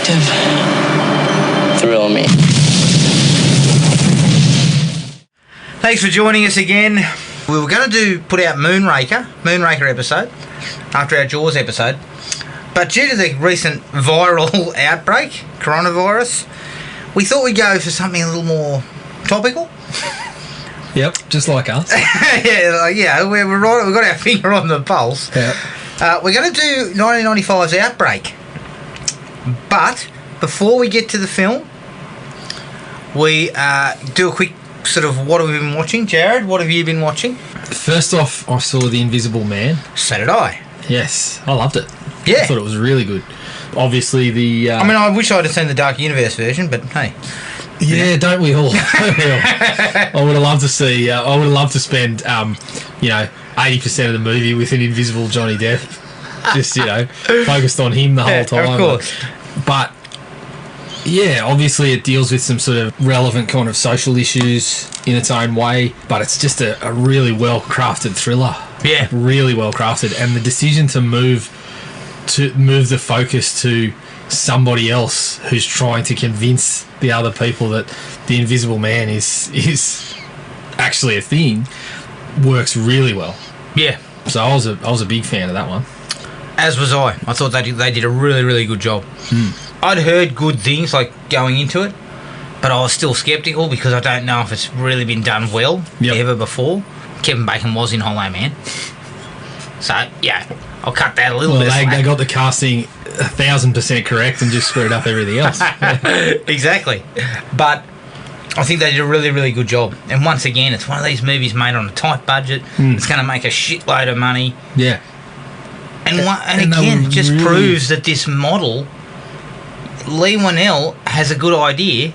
detective. Thrill me. Thanks for joining us again. We were going to put out Moonraker episode after our Jaws episode, but due to the recent viral outbreak, coronavirus, we thought we'd go for something a little more topical. Yep, just like us. We're right. We've got our finger on the pulse. Yep. We're going to do 1995's Outbreak, but before we get to the film, we do a quick sort of what have we been watching. Jared, what have you been watching? First off, I saw The Invisible Man. So did I. Yes, I loved it. Yeah. I thought it was really good. Obviously, the... I wish I'd have seen the Dark Universe version, but hey. Yeah, don't we all? I would have loved to see... I would have loved to spend, 80% of the movie with an invisible Johnny Depp. Just, focused on him the whole time. Of course. But... yeah, obviously it deals with some sort of relevant kind of social issues in its own way, but it's just a really well-crafted thriller. Yeah. Really well-crafted. And the decision to move the focus to somebody else who's trying to convince the other people that the Invisible Man is actually a thing works really well. Yeah. So I was a big fan of that one. As was I. I thought they did a really, really good job. I'd heard good things like going into it, but I was still sceptical because I don't know if it's really been done well ever before. Kevin Bacon was in Hollow Man. So, yeah, I'll cut that a little bit. They got the casting 1,000% correct and just screwed up everything else. Exactly. But I think they did a really, really good job. And once again, it's one of these movies made on a tight budget. It's going to make a shitload of money. Yeah. And again, it just proves that this model... Lee Winnell has a good idea.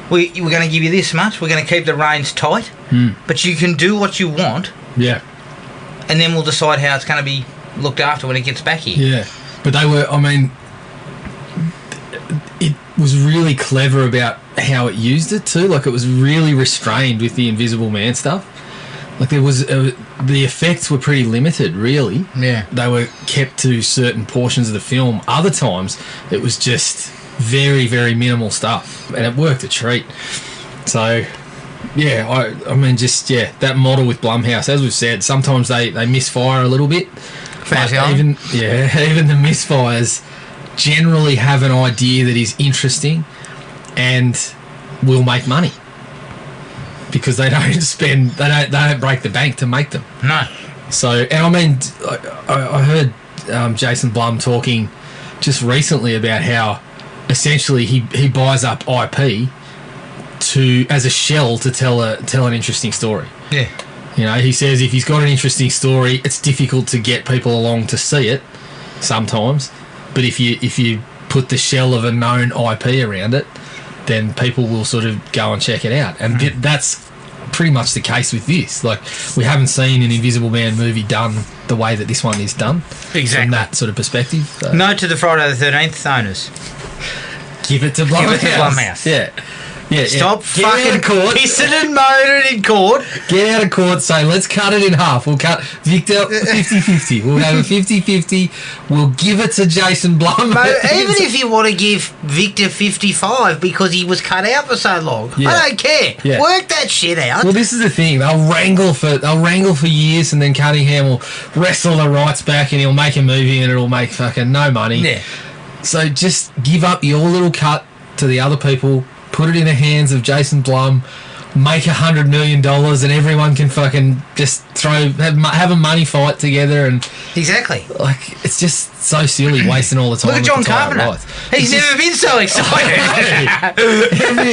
We're going to give you this much. We're going to keep the reins tight. But you can do what you want. Yeah. And then we'll decide how it's going to be looked after when it gets back here. Yeah. But they were, it was really clever about how it used it too. Like, it was really restrained with the Invisible Man stuff. Like, there was... the effects were pretty limited, really. Yeah. They were kept to certain portions of the film. Other times, it was just very, very minimal stuff. And it worked a treat. So, yeah, that model with Blumhouse, as we've said, sometimes they misfire a little bit. But even the misfires generally have an idea that is interesting and will make money. Because they don't break the bank to make them. No. So, and I heard Jason Blum talking just recently about how essentially he buys up IP as a shell to tell an interesting story. Yeah. He says if he's got an interesting story, it's difficult to get people along to see it sometimes. But if you put the shell of a known IP around it, then people will sort of go and check it out. And that's pretty much the case with this. Like, we haven't seen an Invisible Man movie done the way that this one is done. Exactly. From that sort of perspective. So. No to the Friday the 13th owners. Give it to Blumhouse. Yeah. Yeah, Stop fucking pissing and moaning in court. Get out of court, say, let's cut it in half. We'll cut Victor 50-50. We'll have a 50-50. We'll give it to Jason Blum. Mate, even if you want to give Victor 55 because he was cut out for so long, I don't care. Yeah. Work that shit out. Well, this is the thing. They'll wrangle for years, and then Cunningham will wrestle the rights back and he'll make a movie and it'll make fucking no money. Yeah. So just give up your little cut to the other people. Put it in the hands of Jason Blum, make $100 million, and everyone can fucking just have a money fight together. And exactly, like, it's just so silly, wasting all the time. Look at John Carpenter. He's never been so excited.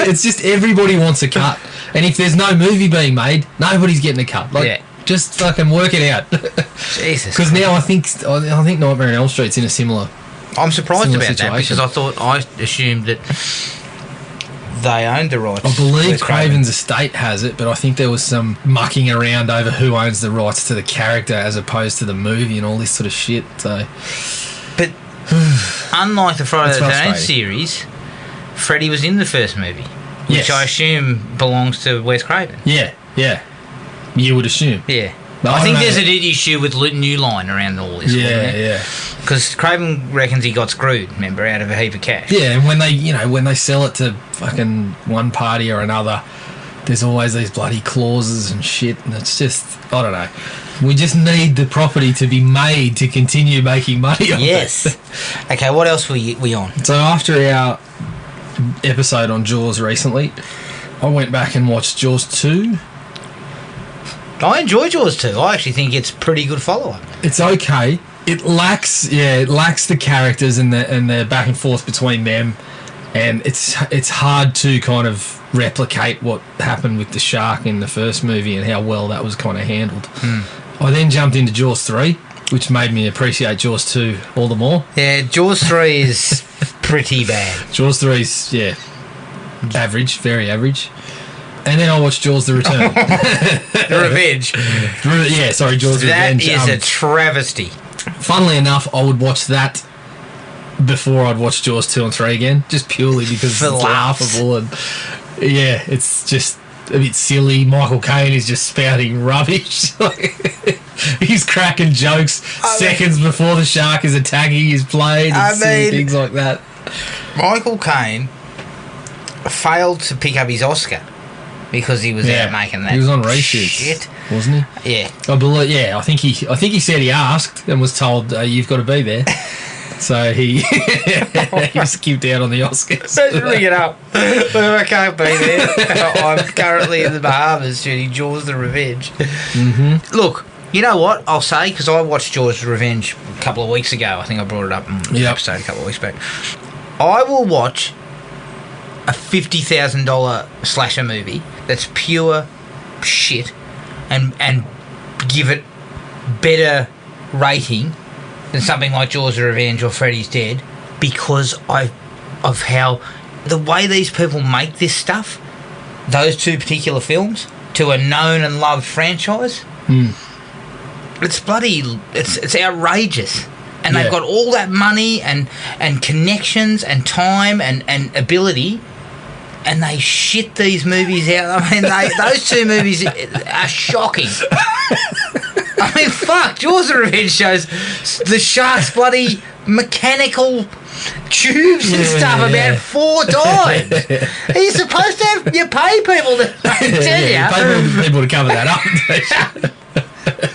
It's just everybody wants a cut, and if there's no movie being made, nobody's getting a cut. Like, just fucking work it out. Jesus. Because now I think Nightmare on Elm Street's in a similar. I'm surprised about situation. that because I assumed that they owned the rights. I believe Craven's estate has it, but I think there was some mucking around over who owns the rights to the character as opposed to the movie and all this sort of shit. So, but unlike the Friday the 13th series, Freddy was in the first movie, which I assume belongs to Wes Craven. Yeah. You would assume. Yeah. I think there's an issue with New Line around all this. Yeah. Because Craven reckons he got screwed, remember, out of a heap of cash. Yeah, and when they sell it to fucking one party or another, there's always these bloody clauses and shit, and it's just, I don't know. We just need the property to be made to continue making money on Yes. it. Okay, what else were we on? So after our episode on Jaws recently, I went back and watched Jaws 2. I enjoy Jaws 2. I actually think it's a pretty good follow-up. It's okay. It lacks the characters and the back and forth between them, and it's hard to kind of replicate what happened with the shark in the first movie and how well that was kind of handled. I then jumped into Jaws 3, which made me appreciate Jaws 2 all the more. Yeah, Jaws 3 is pretty bad. Jaws 3's, average, very average. And then I watched Jaws the Return. The Revenge. Jaws the Revenge. That is a travesty. Funnily enough, I would watch that before I'd watch Jaws 2 and 3 again, just purely because it's laughable and, it's just a bit silly. Michael Caine is just spouting rubbish. He's cracking jokes seconds before the shark is attacking his plane and silly things like that. Michael Caine failed to pick up his Oscar because he was out making that. He was on reshoots, shit, wasn't he? Yeah, I believe. Yeah, I think he said he asked and was told you've got to be there. So he skipped out on the Oscars. Let's ring it up. I can't be there. I'm currently in the Bahamas shooting Jaws the Revenge. Mm-hmm. Look, you know what I'll say, because I watched Jaws the Revenge a couple of weeks ago. I think I brought it up in the episode a couple of weeks back. I will watch a $50,000 slasher movie that's pure shit and give it better rating than something like Jaws the Revenge or Freddy's Dead, because of how the way these people make this stuff, those two particular films, to a known and loved franchise. It's bloody, it's outrageous. And they've got all that money and connections and time and ability, and they shit these movies out. I mean, those two movies are shocking. I mean, fuck, Jaws the Revenge shows the shark's bloody mechanical tubes and stuff about 4 times. Are you supposed to have, you pay people to tell you? Pay people to cover that up.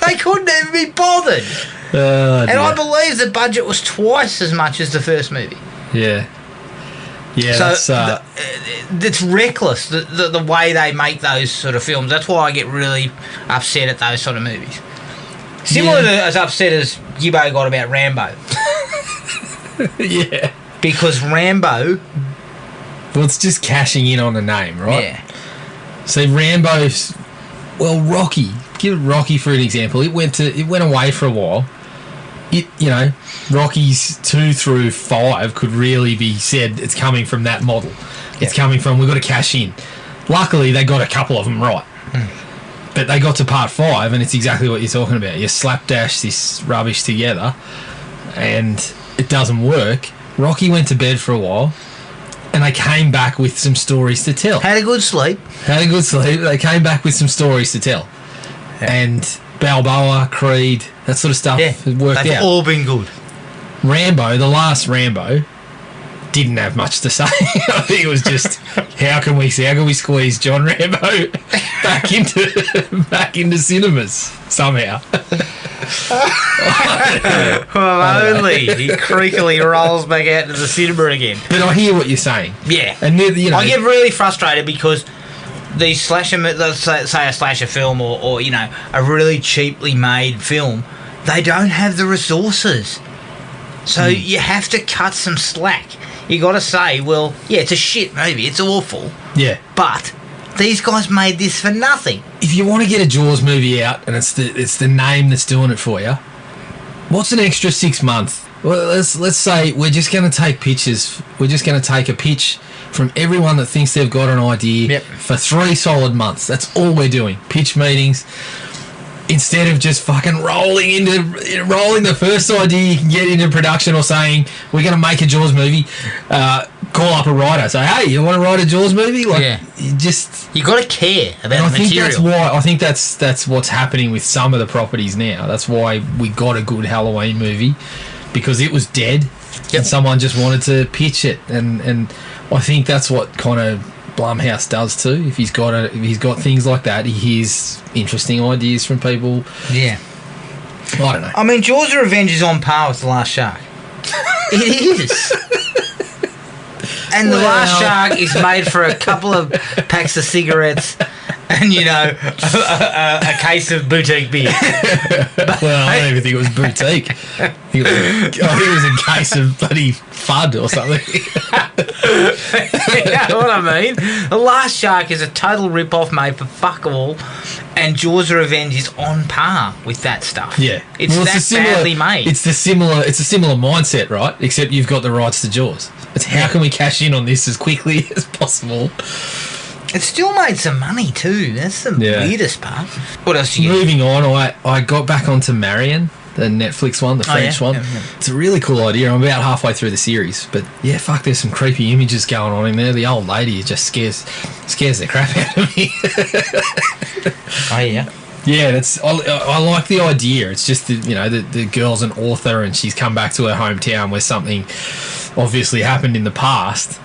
They couldn't even be bothered. And I believe the budget was twice as much as the first movie. Yeah. Yeah, so it's reckless, the way they make those sort of films. That's why I get really upset at those sort of movies. Similar to as upset as Gibbo got about Rambo. Yeah. Because Rambo... Well, it's just cashing in on the name, right? Yeah. See, Rambo's... Well, Rocky. Give Rocky for an example. It went away for a while. Rockies 2 through 5 could really be said it's coming from that model. It's coming from, we've got to cash in. Luckily, they got a couple of them right. But they got to part 5, and it's exactly what you're talking about. You slapdash this rubbish together, and it doesn't work. Rocky went to bed for a while, and they came back with some stories to tell. Had a good sleep. They came back with some stories to tell. Yeah. And Balboa, Creed, that sort of stuff has worked out. They've all been good. Rambo, the last Rambo, didn't have much to say. I think it was just, how can we squeeze John Rambo back into cinemas somehow? Well, only he creakily rolls back out to the cinema again. But I hear what you're saying. Yeah, and I get really frustrated because these slasher, let's say a slasher film or a really cheaply made film, they don't have the resources. So you have to cut some slack. You got to say, well, yeah, it's a shit movie. It's awful. Yeah. But these guys made this for nothing. If you want to get a Jaws movie out and it's the name that's doing it for you, what's an extra 6 months? Well, let's say we're just going to take pictures. We're just going to take a pitch from everyone that thinks they've got an idea for 3 solid months. That's all we're doing. Pitch meetings. Instead of just fucking rolling the first idea you can get into production, or saying we're going to make a Jaws movie, call up a writer, say, hey, you want to write a Jaws movie? You got to care about the material. I think that's what's happening with some of the properties now. That's why we got a good Halloween movie. because it was dead, and someone just wanted to pitch it, and I think that's what kind of Blumhouse does too. If he's got things like that, he hears interesting ideas from people. Yeah. I don't know. I mean, Jaws of Revenge is on par with The Last Shark. It is. And The Last Shark is made for a couple of packs of cigarettes and, you know, a case of boutique beer. Well, I don't even think it was boutique. I think it was a case of bloody FUD or something. You know what I mean? The Last Shark is a total rip-off made for fuck all, and Jaws of Revenge is on par with that stuff. Yeah. It's badly made. It's a similar mindset, right? Except you've got the rights to Jaws. It's how can we cash in on this as quickly as possible? It still made some money too. That's the weirdest part. What else do you Moving on, I got back onto Marion, the Netflix one, the French one. Yeah. It's a really cool idea. I'm about halfway through the series, but yeah, fuck, there's some creepy images going on in there. The old lady just scares the crap out of me. Oh yeah. Yeah, I like the idea. It's just the girl's an author and she's come back to her hometown where something obviously happened in the past,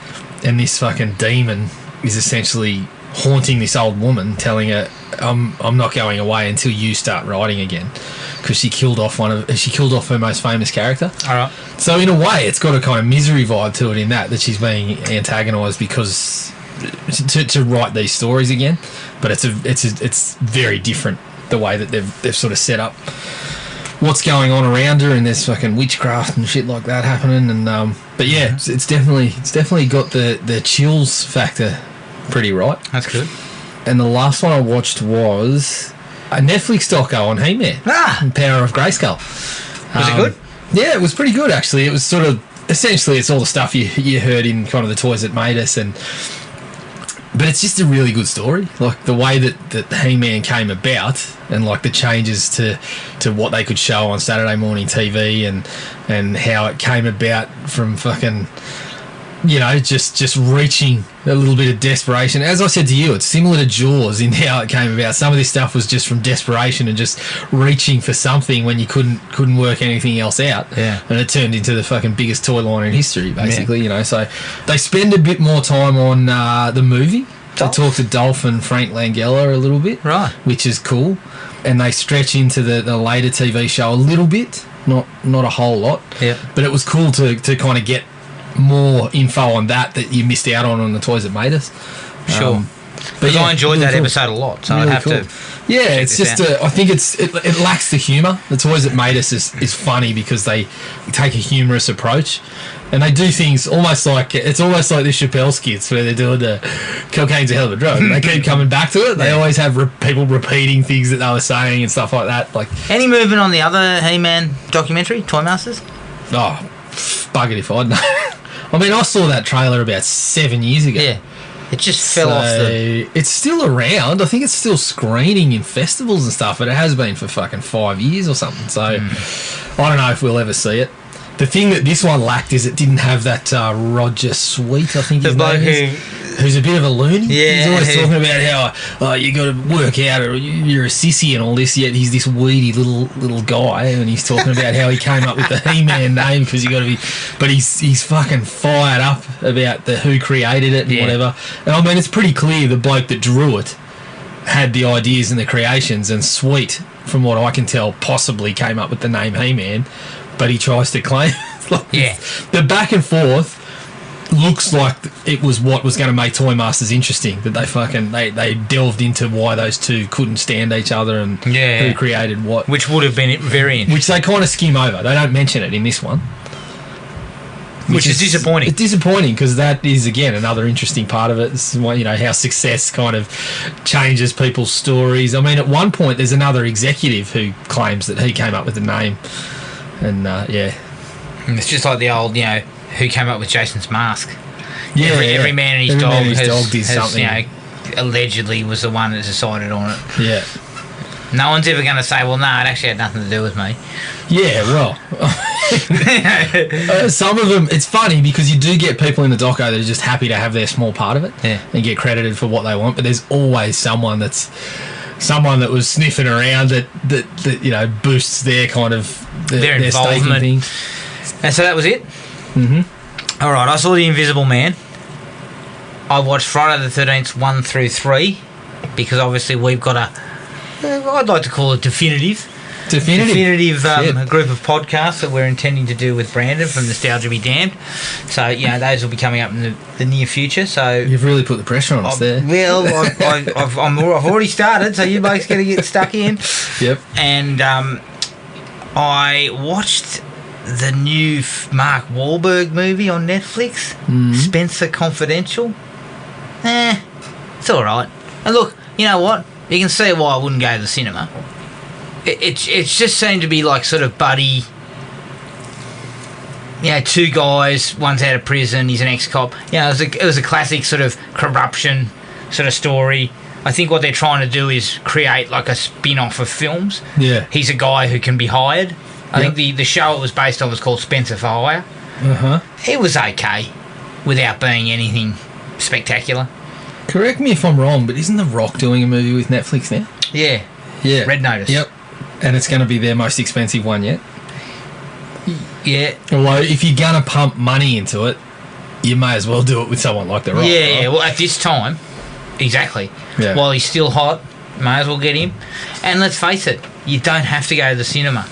and this fucking demon is essentially haunting this old woman, telling her, "I'm not going away until you start writing again," because she killed off her most famous character. All right. So in a way, it's got a kind of misery vibe to it in that she's being antagonised because to write these stories again, but it's very different the way that they've sort of set up what's going on around her, and there's fucking witchcraft and shit like that happening, and but yeah, it's definitely got the chills factor pretty right. That's good. And the last one I watched was a Netflix doco on He-Man, Power of Grayskull. Was it good? Yeah, it was pretty good actually. It was sort of essentially it's all the stuff you heard in kind of the Toys That Made Us, but it's just a really good story. Like the way that He-Man came about, and like the changes to what they could show on Saturday morning TV, and how it came about from fucking, just reaching a little bit of desperation. As I said to you, it's similar to Jaws in how it came about. Some of this stuff was just from desperation and just reaching for something when you couldn't work anything else out. Yeah. And it turned into the fucking biggest toy line in history, basically. Yeah. So they spend a bit more time on the movie. They talk to Dolph and Frank Langella a little bit, right? Which is cool. And they stretch into the later TV show a little bit, not a whole lot. Yeah. But it was cool to kind of get more info on that you missed out on the Toys That Made Us. Sure. But yeah, I enjoyed that episode a lot, so really I'd have to. Yeah, it's just I think it lacks the humour. The Toys That Made Us is funny because they take a humorous approach, and they do things almost like the Chappelle skits where they're doing the cocaine's a hell of a drug. They keep coming back to it. They always have people repeating things that they were saying and stuff like that. Like any movement on the other He-Man documentary, Toy Masters? Oh, bugger if I'd know. I mean, I saw that trailer about 7 years ago. Yeah. It just fell off It's still around. I think it's still screening in festivals and stuff, but it has been for fucking 5 years or something. So I don't know if we'll ever see it. The thing that this one lacked is it didn't have that Roger Sweet, I think his name is, who's a bit of a loony. Yeah, he's always talking about how you got to work out, or you're a sissy and all this. Yet he's this weedy little guy, and he's talking about how he came up with the He-Man name because you got to be. But he's fucking fired up about who created it and whatever. And I mean, it's pretty clear the bloke that drew it had the ideas and the creations, and Sweet, from what I can tell, possibly came up with the name He-Man. But he tries to claim the back and forth looks like it was what was going to make Toy Masters interesting, that they delved into why those two couldn't stand each other and who created what, which would have been very interesting, which they kind of skim over. They don't mention it in this one, which is disappointing. It's disappointing because that is again another interesting part of it. This is why, how success kind of changes people's stories. I mean, at one point there's another executive who claims that he came up with the name. And it's just like the old, who came up with Jason's mask. Yeah, every man and his dog did something. Allegedly was the one that decided on it. Yeah. No one's ever going to say, well, no, it actually had nothing to do with me. Yeah, well, some of them, it's funny because you do get people in the doco that are just happy to have their small part of it and get credited for what they want, but there's always someone that was sniffing around that boosts their kind of their stake in things. And so that was it. All right, I saw The Invisible Man. I watched Friday the 13th 1 through 3 because obviously we've got I'd like to call it definitive group of podcasts that we're intending to do with Brandon from Nostalgia Be Damned. So, you know, those will be coming up in the near future. So you've really put the pressure on us there. Well, I've already started, so you both got to get stuck in. Yep. And I watched the new Mark Wahlberg movie on Netflix, Spencer Confidential. It's all right. And look, you know what? You can see why I wouldn't go to the cinema. It's just seemed to be like sort of buddy. You know, two guys, one's out of prison, he's an ex-cop. You know, it was a classic sort of corruption sort of story. I think what they're trying to do is create like a spin-off of films. Yeah. He's a guy who can be hired. I think the show it was based on was called Spencer for Hire. It was okay without being anything spectacular. Correct me if I'm wrong, but isn't The Rock doing a movie with Netflix now? Yeah. Red Notice. Yep. And it's going to be their most expensive one yet. Yeah. Although, if you're going to pump money into it, you may as well do it with someone like The Rock. Yeah, right? yeah. Well, at this time, exactly. Yeah. While he's still hot, may as well get him. And let's face it, you don't have to go to the cinema.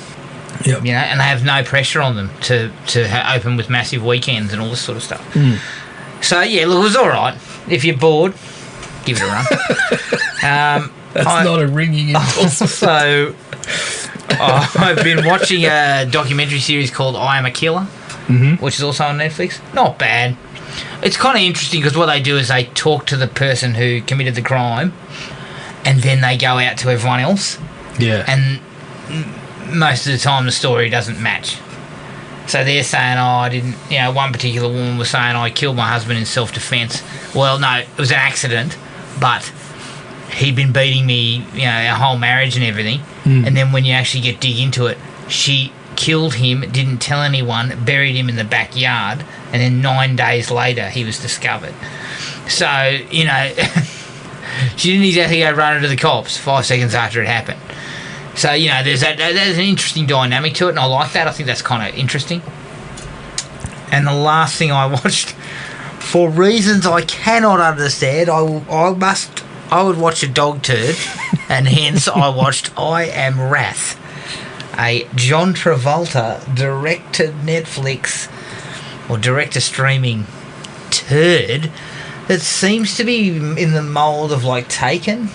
Yep. You know, and they have no pressure on them to open with massive weekends and all this sort of stuff. So, yeah, look, it was all right. If you're bored, give it a run. That's not a ringing endorsement. So, I've been watching a documentary series called I Am a Killer, which is also on Netflix. Not bad. It's kind of interesting because what they do is they talk to the person who committed the crime and then they go out to everyone else. Yeah. And most of the time the story doesn't match. So they're saying, I didn't, you know, one particular woman was saying, I killed my husband in self-defence. Well, no, it was an accident, but he'd been beating me, you know, our whole marriage and everything. And then when you actually dig into it, she killed him, didn't tell anyone, buried him in the backyard, and then 9 days later he was discovered. So, you know, she didn't exactly go running to the cops 5 seconds after it happened. So, you know, there's an interesting dynamic to it, and I like that. I think that's kind of interesting. And the last thing I watched, for reasons I cannot understand, I would watch a dog turd, and hence I watched I Am Wrath, a John Travolta direct-to-Netflix or direct-to-streaming turd that seems to be in the mould of, like, Taken.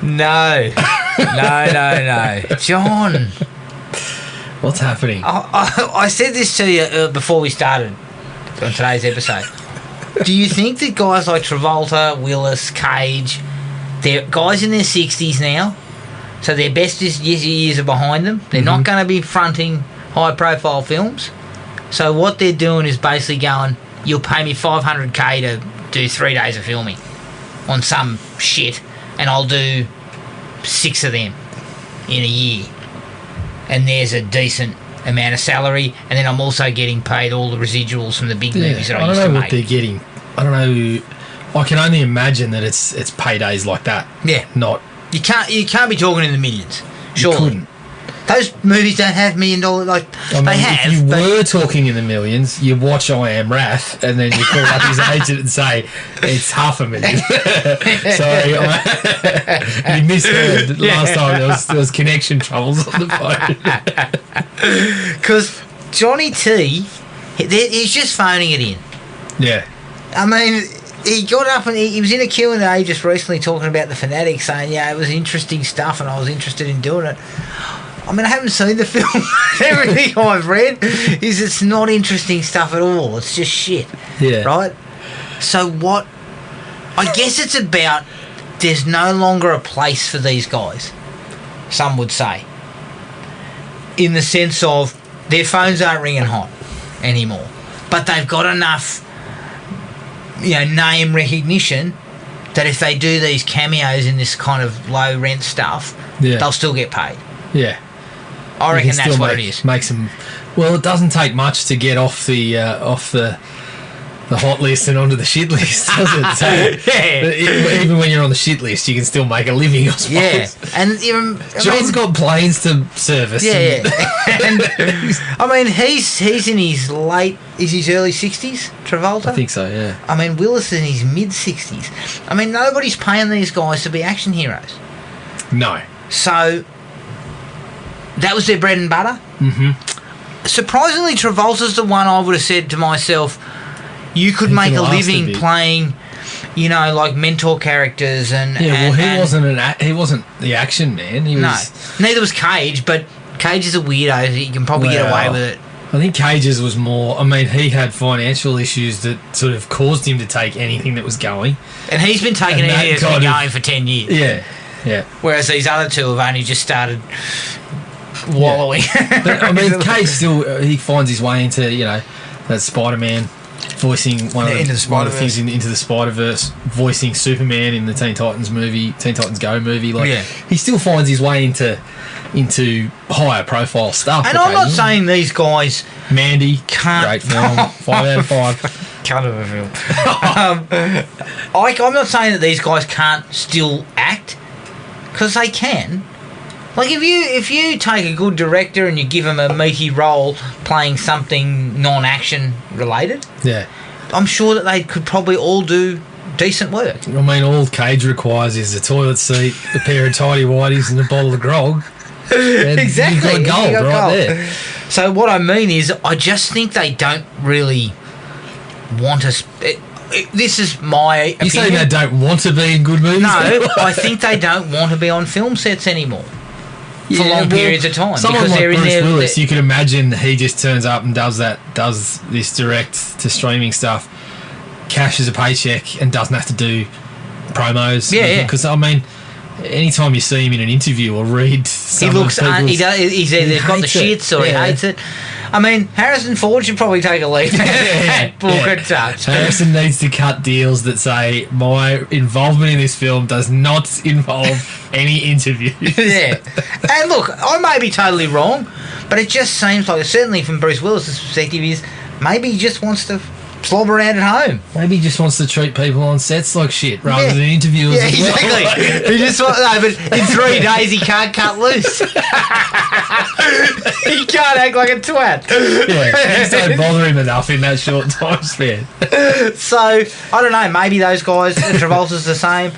No. John. What's happening? I said this to you before we started on today's episode. Do you think that guys like Travolta, Willis, Cage, they're guys in their 60s now, so their best years are behind them? They're not going to be fronting high-profile films. So what they're doing is basically going, you'll pay me $500K to do 3 days of filming on some shit, and I'll do 6 of them in a year. And there's a decent amount of salary, and then I'm also getting paid all the residuals from the big movies that I used to make. I don't know what they're getting. I don't know. I can only imagine that it's paydays like that. Yeah. Not. You can't be talking in the millions. Surely. You couldn't. Those movies don't have $1 million, like, they have. If you were talking in the millions, you watch I Am Wrath, and then you call up his agent and say, it's $500,000. So you misheard last time there was connection troubles on the phone. Because Johnny T, he's just phoning it in. Yeah. I mean, he got up and he was in a Q&A just recently talking about The Fanatic, saying, yeah, it was interesting stuff and I was interested in doing it. I mean, I haven't seen the film. Everything I've read is it's not interesting stuff at all. It's just shit. Yeah. Right? So what... I guess it's about there's no longer a place for these guys, some would say. In the sense of their phones aren't ringing hot anymore. But they've got enough, you know, name recognition that if they do these cameos in this kind of low-rent stuff, they'll still get paid. Yeah. I reckon that's what it is. Makes them. Well, it doesn't take much to get off the the hot list and onto the shit list, does it? So, even when you're on the shit list, you can still make a living, I suppose. Yeah, and even John's got planes to service. Yeah, and I mean, he's in his early 60s, Travolta? I think so, yeah. I mean, Willis in his mid-60s. I mean, nobody's paying these guys to be action heroes. No. So, that was their bread and butter. Mm-hmm. Surprisingly, Travolta's the one I would have said to myself, you could make a living playing, you know, like mentor characters and... Yeah, well, he wasn't the action man. He was... No, neither was Cage, but Cage is a weirdo. You can probably get away with it. I think Cage's was more... I mean, he had financial issues that sort of caused him to take anything that was going. And he's been taking anything that's been going for 10 years. Yeah, yeah. Whereas these other two have only just started wallowing. Yeah. But, I mean, Cage still... he finds his way into, you know, that Spider-Man... voicing one of the things into the Spider-Verse, voicing Superman in the Teen Titans Go movie. Like, he still finds his way into higher profile stuff. And I'm not saying these guys... Mandy, can't... great film, 5 out of 5. Kind of a film. I'm not saying that these guys can't still act, because they can. Like, if you take a good director and you give him a meaty role playing something non-action related, yeah, I'm sure that they could probably all do decent work. I mean, all Cage requires is a toilet seat, a pair of tidy whities and a bottle of grog. Exactly. You've got gold right there. So what I mean is, I just think they don't really want us... This is my opinion. You say they don't want to be in good movies? No, I think they don't want to be on film sets anymore. For long periods of time. Someone because like they're Bruce in there, Willis, you could imagine he just turns up and does this direct to streaming stuff, cashes a paycheck and doesn't have to do promos. Yeah. Because, I mean, anytime you see him in an interview or read he's either got the shits or he hates it. I mean, Harrison Ford should probably take a leaf and book a touch. Harrison needs to cut deals that say, my involvement in this film does not involve any interviews. Yeah. And look, I may be totally wrong, but it just seems like, certainly from Bruce Willis's perspective, is maybe he just wants to slob around at home. Maybe he just wants to treat people on sets like shit rather than interviewers. Yeah, exactly. He just but in 3 days he can't cut loose. He can't act like a twat. Yeah, just don't bother him enough in that short time span. So, I don't know, maybe those guys, Travolta's the same.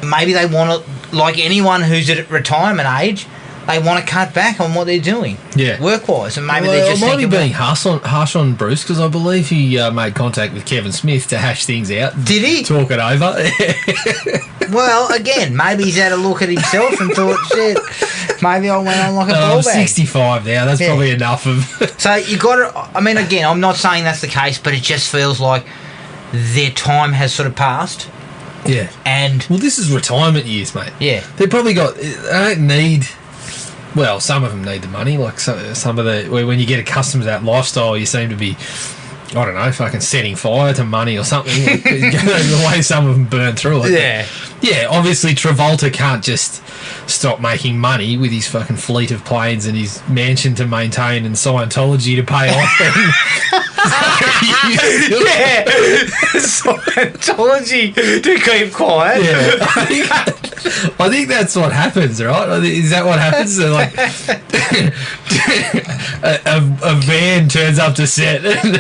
Maybe they want to, like anyone who's at retirement age, they want to cut back on what they're doing, work-wise, and maybe they're just might be thinking... being harsh on Bruce, because I believe he made contact with Kevin Smith to hash things out. Did he? Talk it over. Well, again, maybe he's had a look at himself and thought, shit, maybe I went on like a ball I'm bag. 65 now, that's probably enough of... So you got to... I mean, again, I'm not saying that's the case, but it just feels like their time has sort of passed. Yeah. And... Well, this is retirement years, mate. Yeah. They probably got... They don't need... Well, some of them need the money. Like some of the... When you get accustomed to that lifestyle, you seem to be... I don't know, fucking setting fire to money or something. The way some of them burn through it. Yeah. Yeah, obviously Travolta can't just stop making money with his fucking fleet of planes and his mansion to maintain and Scientology to pay off. Yeah. Scientology to keep quiet. Yeah. I think that's what happens, right? Is that what happens? So, like, a van turns up to set and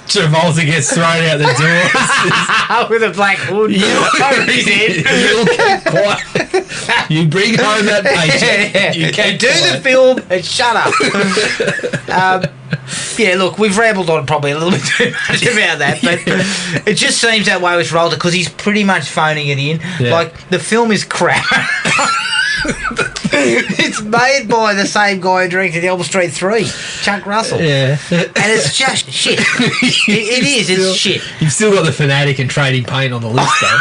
Travolta gets thrown out the door with a black hood over his head. You'll keep quiet. You bring home that paycheck. You do the film and shut up. Yeah, look, we've rambled on probably a little bit too much about that, but it just seems that way with Travolta because he's pretty much phoning it in. Yeah. Like, the film is crap. It's made by the same guy who directed Elm Street 3, Chuck Russell. Yeah. And it's just shit. It is, it's shit. You've still got The Fanatic and Trading Paint on the list, though.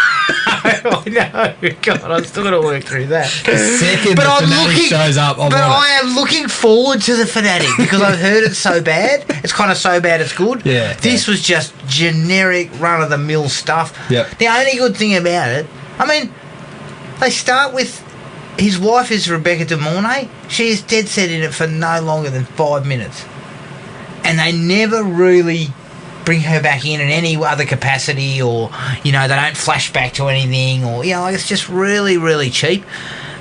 I know. God, I'm still going to work through that. The second The Fanatic shows up, I am looking forward to The Fanatic because I've heard it's so bad. It's kind of so bad it's good. Yeah. This was just generic, run-of-the-mill stuff. Yep. The only good thing about it, I mean, they start with his wife is Rebecca De Mornay. She is dead set in it for no longer than 5 minutes. And they never really bring her back in any other capacity, or they don't flash back to anything, or it's just really, really cheap.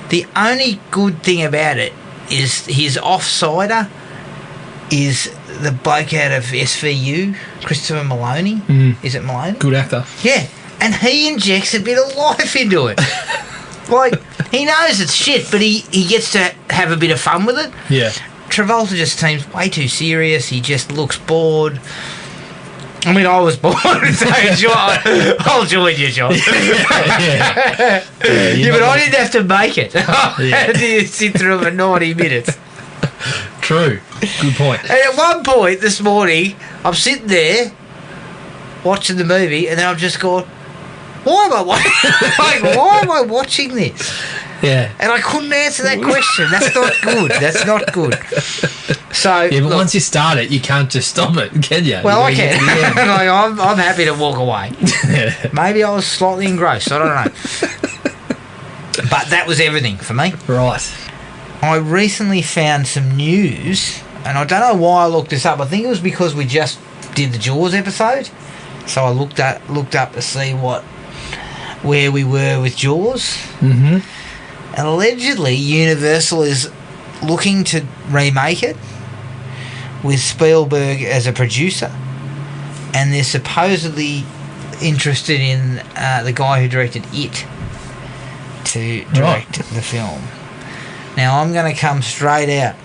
The only good thing about it is his offsider is the bloke out of SVU, Christopher Maloney. Is it Maloney? Good actor. Yeah, and he injects a bit of life into it. Like, he knows it's shit, but he gets to have a bit of fun with it. Yeah. Travolta just seems way too serious. He just looks bored. I mean, I was bored, so I'll join you, John. But I didn't have to make it. I had to sit through it for 90 minutes. True. Good point. And at one point this morning, I'm sitting there watching the movie, and then I'm just going, why am I watching this? Yeah. And I couldn't answer that question. That's not good. That's not good. So yeah, but once you start it, you can't just stop it, can you? Well, I can. Like, I'm happy to walk away. Maybe I was slightly engrossed. I don't know. But that was everything for me. Right. I recently found some news, and I don't know why I looked this up. I think it was because we just did the Jaws episode. So I looked up to see where we were with Jaws. Mm-hmm. And allegedly, Universal is looking to remake it with Spielberg as a producer, and they're supposedly interested in the guy who directed It to direct the film. Now, I'm going to come straight to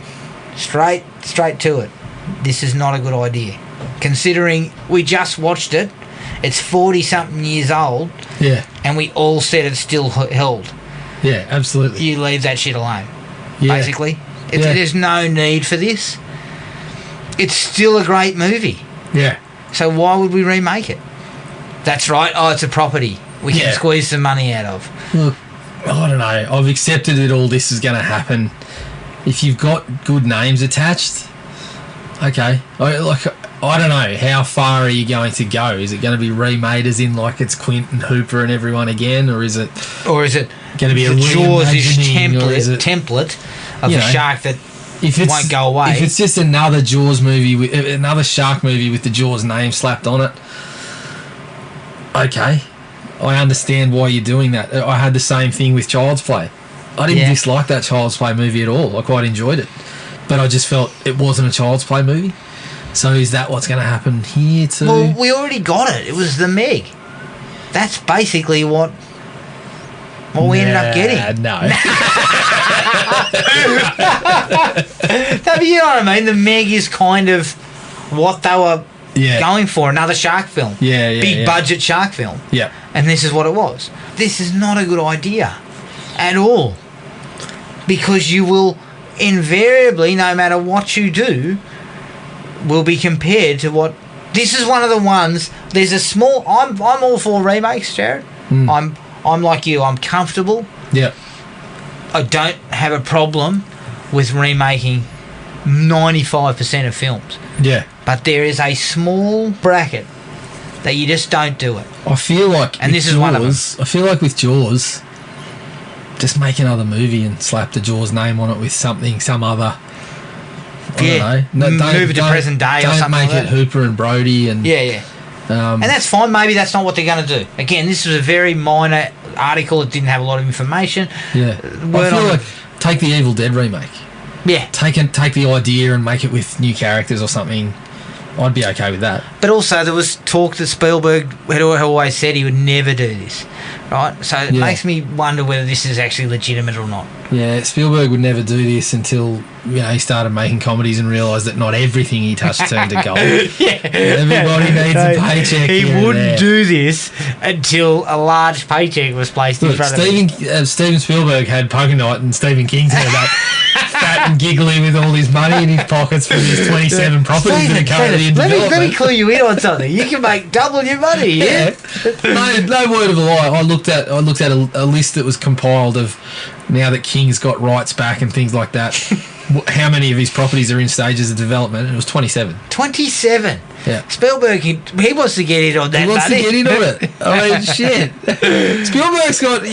it. This is not a good idea, considering we just watched it. It's 40-something years old. Yeah. And we all said it's still held. Yeah, absolutely. You leave that shit alone, yeah. basically. There's no need for this. It's still a great movie. Yeah. So why would we remake it? That's right. Oh, it's a property we can squeeze some money out of. Look, I don't know. I've accepted that all this is going to happen. If you've got good names attached, okay. I don't know. How far are you going to go? Is it going to be remade as in like it's Quint and Hooper and everyone again, or is it going to be a Jaws-ish reimagining, template of a shark that won't go away? If it's just another Jaws movie, another shark movie with the Jaws name slapped on it, okay, I understand why you're doing that. I had the same thing with Child's Play. I didn't dislike that Child's Play movie at all. I quite enjoyed it, but I just felt it wasn't a Child's Play movie. So is that what's going to happen here too? Well, we already got it. It was the Meg. That's basically what we ended up getting. No. No, but you know what I mean? The Meg is kind of what they were going for, another shark film. Big budget shark film. Yeah. And this is what it was. This is not a good idea at all. Because you will invariably, no matter what you do, will be compared to what... This is one of the ones... There's a small... I'm all for remakes, Jared. I'm like you. I'm comfortable. Yeah. I don't have a problem with remaking 95% of films. Yeah. But there is a small bracket that you just don't do it. I feel like... And this is one of them. I feel like with Jaws, just make another movie and slap the Jaws name on it with some other... I don't know. Move it to present day or something. Don't make like it Hooper and Brody and... Yeah. And that's fine. Maybe that's not what they're going to do. Again, this was a very minor article. It didn't have a lot of information. Yeah. I feel like take the Evil Dead remake. Yeah. Take the idea and make it with new characters or something. I'd be okay with that. But also there was talk that Spielberg had always said he would never do this. Right? So it makes me wonder whether this is actually legitimate or not. Yeah, Spielberg would never do this until he started making comedies and realised that not everything he touched turned to gold. Everybody needs a paycheck. He wouldn't do this until a large paycheck was placed in front of him. Steven Spielberg had Poker Night and Stephen King's head up, fat and giggly with all his money in his pockets from his 27 properties that are currently in development. Let me clue you in on something. You can make double your money. Yeah. No word of a lie. I looked at a list that was compiled of, now that King's got rights back and things like that, how many of his properties are in stages of development, and it was 27. 27? Yeah. Spielberg, he wants to get in on that. He wants to get in on it. I mean, shit. Spielberg's got,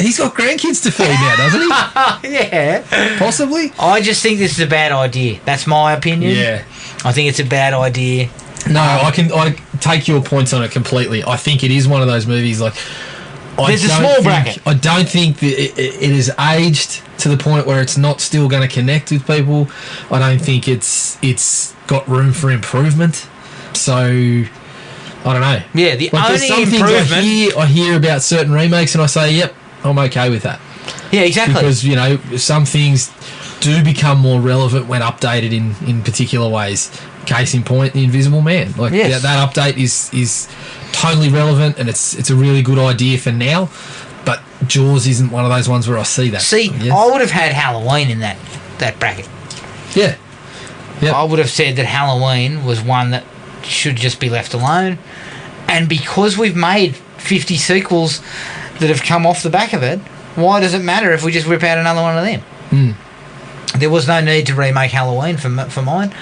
he's got grandkids to feed now, doesn't he? Yeah. Possibly. I just think this is a bad idea. That's my opinion. Yeah. I think it's a bad idea. No, I take your points on it completely. I think it is one of those movies like. There's a small bracket. I don't think that it is aged to the point where it's not still going to connect with people. I don't think it's got room for improvement. So I don't know. Yeah, the like, only there's some improvement things I hear about certain remakes, and I say, "Yep, I'm okay with that." Yeah, exactly. Because some things do become more relevant when updated in particular ways. Case in point, The Invisible Man. Like yes. that update is totally relevant, and it's a really good idea for now. But Jaws isn't one of those ones where I see that. I would have had Halloween in that bracket. Yeah. Yep. I would have said that Halloween was one that should just be left alone. And because we've made 50 sequels that have come off the back of it, why does it matter if we just rip out another one of them? There was no need to remake Halloween for mine.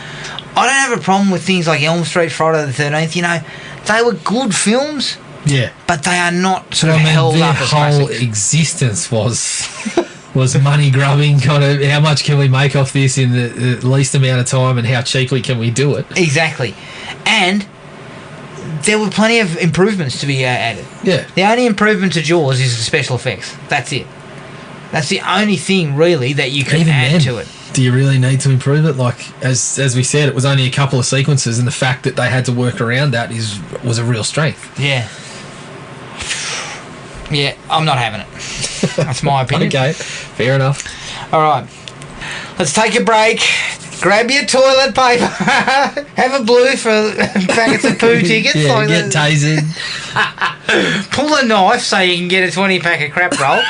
I don't have a problem with things like Elm Street, Friday the 13th. They were good films. Yeah. But they are not sort of held up as classics. Their whole existence was money grubbing, kind of how much can we make off this in the least amount of time and how cheaply can we do it. Exactly. And there were plenty of improvements to be added. Yeah. The only improvement to Jaws is the special effects. That's it. That's the only thing really that you can add to it. Do you really need to improve it? Like as we said, it was only a couple of sequences, and the fact that they had to work around that was a real strength. Yeah. Yeah, I'm not having it. That's my opinion. Okay, fair enough. All right, let's take a break. Grab your toilet paper. Have a blue for packets of poo tickets. Yeah, like get tasered. Pull a knife so you can get a 20-pack of crap roll.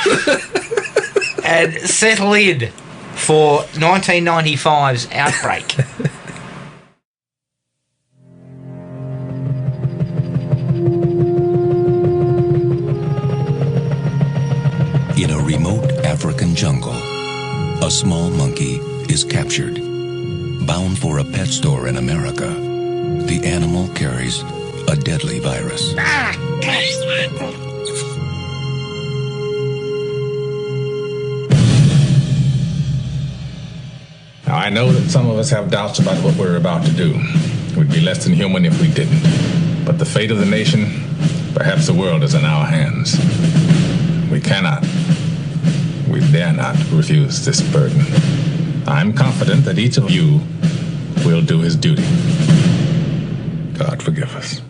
And settle in for 1995's Outbreak. In a remote African jungle, a small monkey is captured. Bound for a pet store in America, the animal carries a deadly virus. Now, I know that some of us have doubts about what we're about to do. We'd be less than human if we didn't. But the fate of the nation, perhaps the world, is in our hands. We cannot, we dare not refuse this burden. I'm confident that each of you will do his duty. God forgive us.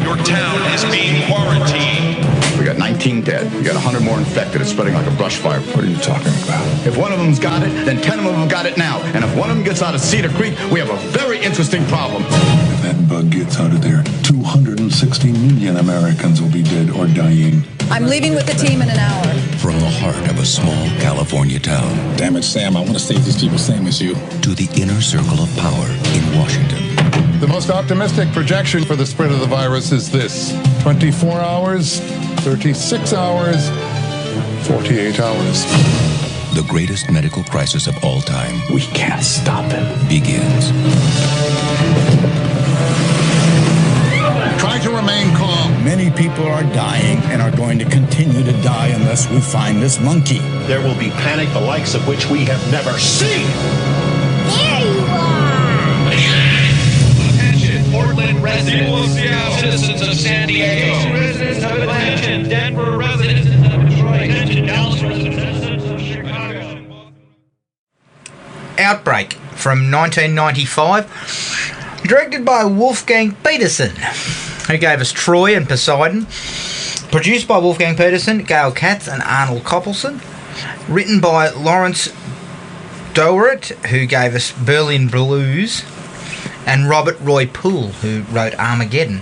Your town is being quarantined. We got 19 dead. We got 100 more infected. It's spreading like a brush fire. What are you talking about? If one of them's got it, then 10 of them have got it now. And if one of them gets out of Cedar Creek, we have a very interesting problem. If that bug gets out of there, 260 million Americans will be dead or dying. I'm leaving with the team in an hour. From the heart of a small California town. Damn it, Sam, I want to save these people same as you. To the inner circle of power in Washington. The most optimistic projection for the spread of the virus is this: 24 hours, 36 hours, 48 hours. The greatest medical crisis of all time. We can't stop it. Begins. Try to remain calm. Many people are dying and are going to continue to die unless we find this monkey. There will be panic the likes of which we have never seen. There you are! Attention, Portland residents, citizens of San Diego, residents of Atlanta, Denver residents of Detroit, attention, Dallas residents of Chicago. Outbreak from 1995, directed by Wolfgang Petersen, who gave us Troy and Poseidon. Produced by Wolfgang Petersen, Gail Katz and Arnold Koppelson. Written by Lawrence Dowerit, who gave us Berlin Blues, and Robert Roy Poole, who wrote Armageddon.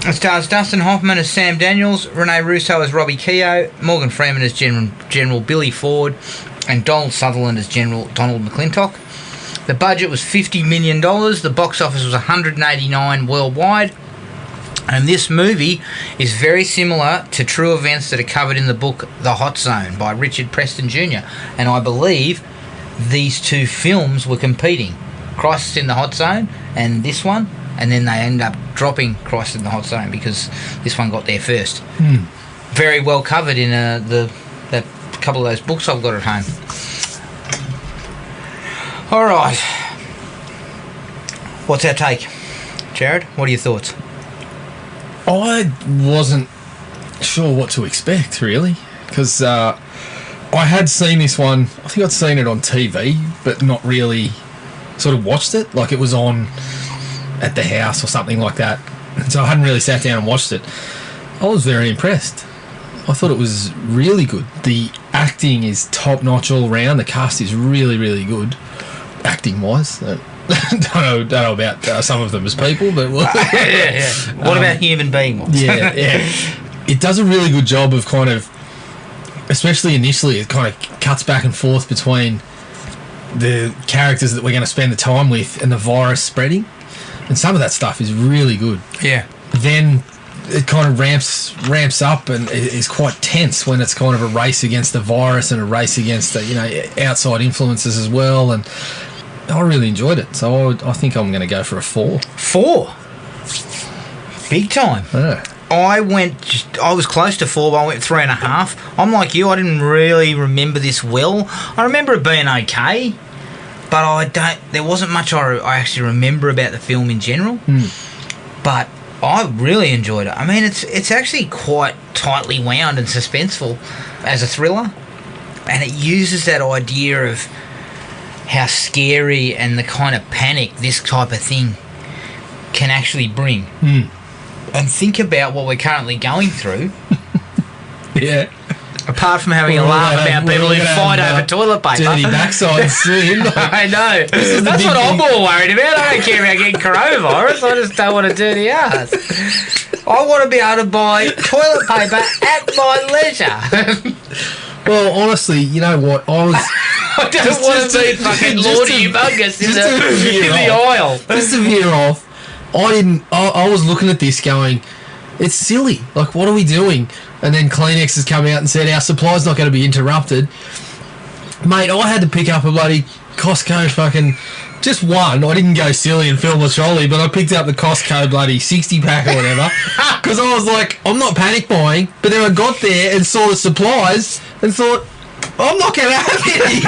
It stars Dustin Hoffman as Sam Daniels, Rene Russo as Robbie Keogh, Morgan Freeman as General Billy Ford, and Donald Sutherland as General Donald McClintock. The budget was $50 million. The box office was $189 worldwide. And this movie is very similar to true events that are covered in the book The Hot Zone by Richard Preston Jr. And I believe these two films were competing. Crisis in the Hot Zone and this one. And then they end up dropping Crisis in the Hot Zone because this one got there first. Very well covered in the couple of those books I've got at home. All right. What's our take? Jared, what are your thoughts? I wasn't sure what to expect, really, because I had seen this one. I think I'd seen it on TV, but not really sort of watched it. Like, it was on at the house or something like that. So I hadn't really sat down and watched it. I was very impressed. I thought it was really good. The acting is top-notch all round. The cast is really, really good, acting-wise. Don't know about some of them as people, but... What about human being-wise? Yeah. It does a really good job of kind of... Especially initially, it kind of cuts back and forth between the characters that we're going to spend the time with and the virus spreading. And some of that stuff is really good. Yeah. Then it kind of ramps up and is quite tense when it's kind of a race against the virus and a race against outside influences as well. And I really enjoyed it, so I think I'm going to go for a 4. 4? Big time. Yeah. I was close to 4, but I went 3.5. I'm like you, I didn't really remember this well. I remember it being okay, but there wasn't much I actually remember about the film in general. But I really enjoyed it. I mean, it's actually quite tightly wound and suspenseful as a thriller, and it uses that idea of how scary and the kind of panic this type of thing can actually bring. And think about what we're currently going through. Yeah. Apart from having a laugh about people who fight over toilet paper. Dirty backside soon. I know. That's what I'm more worried about. I don't care about getting coronavirus. I just don't want a dirty ass. I want to be able to buy toilet paper at my leisure. Well, honestly, you know what? I don't want to be fucking Lordy Humongous in the aisle. Just to veer off, I was looking at this going, it's silly. Like, what are we doing? And then Kleenex has come out and said our supply's not going to be interrupted. Mate, I had to pick up a bloody Costco fucking... Just one. I didn't go silly and fill my trolley, but I picked up the Costco bloody 60-pack or whatever. Because I was like, I'm not panic buying. But then I got there and saw the supplies and thought, I'm not going to have any.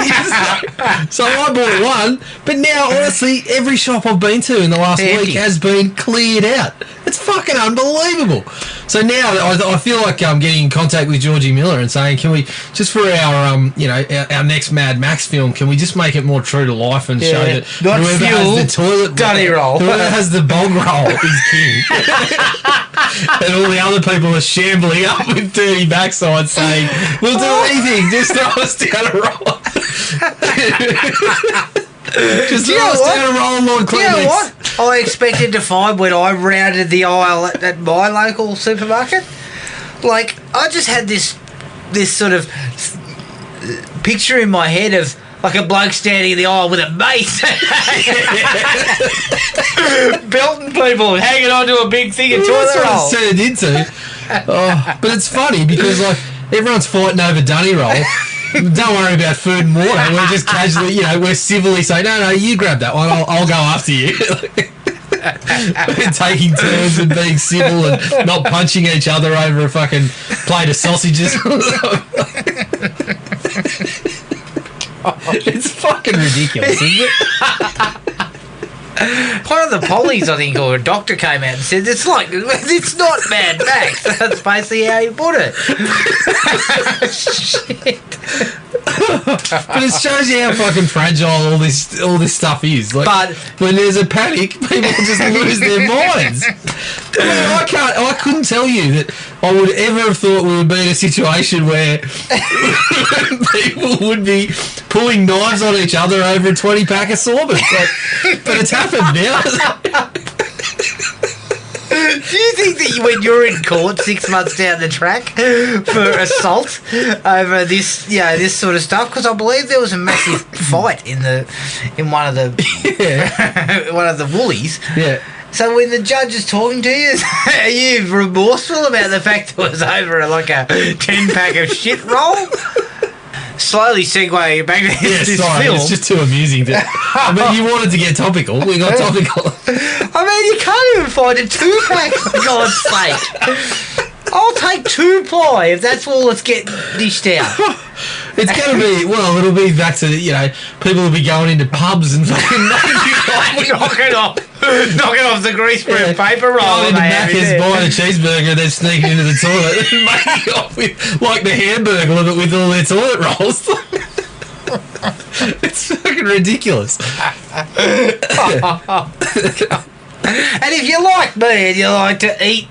So I bought one. But now, honestly, every shop I've been to in the last week has been cleared out. It's fucking unbelievable. So now I feel like I'm getting in contact with Georgie Miller and saying, can we, just for our our next Mad Max film, can we just make it more true to life and show that whoever has the toilet roll, whoever has the bog roll is king. And all the other people are shambling up with dirty backsides saying, we'll do anything, just throw us down a roll. Just throw us down a roll, Lord Kleenex. You know what I expected to find when I rounded the aisle at my local supermarket? Like, I just had this sort of picture in my head of like a bloke standing in the aisle with a mace, belting people, hanging onto a big thing of toilet roll. That's what it's turned into. But it's funny because like everyone's fighting over Dunny roll. Don't worry about food and water. We're just casually, we're civilly saying, no, you grab that one. I'll go after you. We're taking turns and being civil and not punching each other over a fucking plate of sausages. It's fucking ridiculous, isn't it? One of the pollies, I think, or a doctor came out and said, it's not Mad Max. That's basically how you put it. Shit. But it shows you how fucking fragile all this stuff is. Like, but when there's a panic, people just lose their minds. I mean, I couldn't tell you that I would ever have thought we would be in a situation where people would be pulling knives on each other over a 20-pack of sorbet. But it's happened now. Do you think that when you're in court 6 months down the track for assault over this sort of stuff? Because I believe there was a massive fight in one of the one of the woolies. Yeah. So when the judge is talking to you, are you remorseful about the fact that it was over like a 10-pack of shit roll? Slowly segueing back to this film. It's just too amusing. I mean, you wanted to get topical. We got topical. I mean, you can't even find a 2-pack, for God's sake. I'll take 2-ply if that's all that's getting dished out. It's going to be, it'll be back to, people will be going into pubs and fucking knocking it off. knocking off the greaseproof paper roll. Going into Macca's, buying a cheeseburger and then sneaking into the toilet and making off with, like the Hamburger, but with all their toilet rolls. It's fucking ridiculous. And if you like me and you like to eat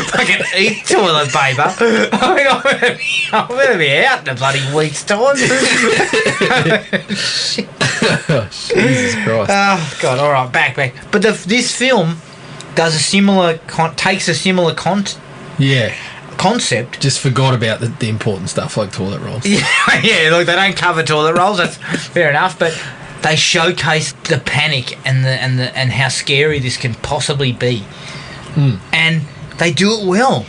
fucking eat toilet paper, I'm going to be out in a bloody week's time. Jesus Christ. Oh, God, all right, back. But this film does a similar, takes a similar concept. Just forgot about the important stuff like toilet rolls. Yeah, look, they don't cover toilet rolls, that's fair enough, but they showcase the panic and how scary this can possibly be. And they do it well.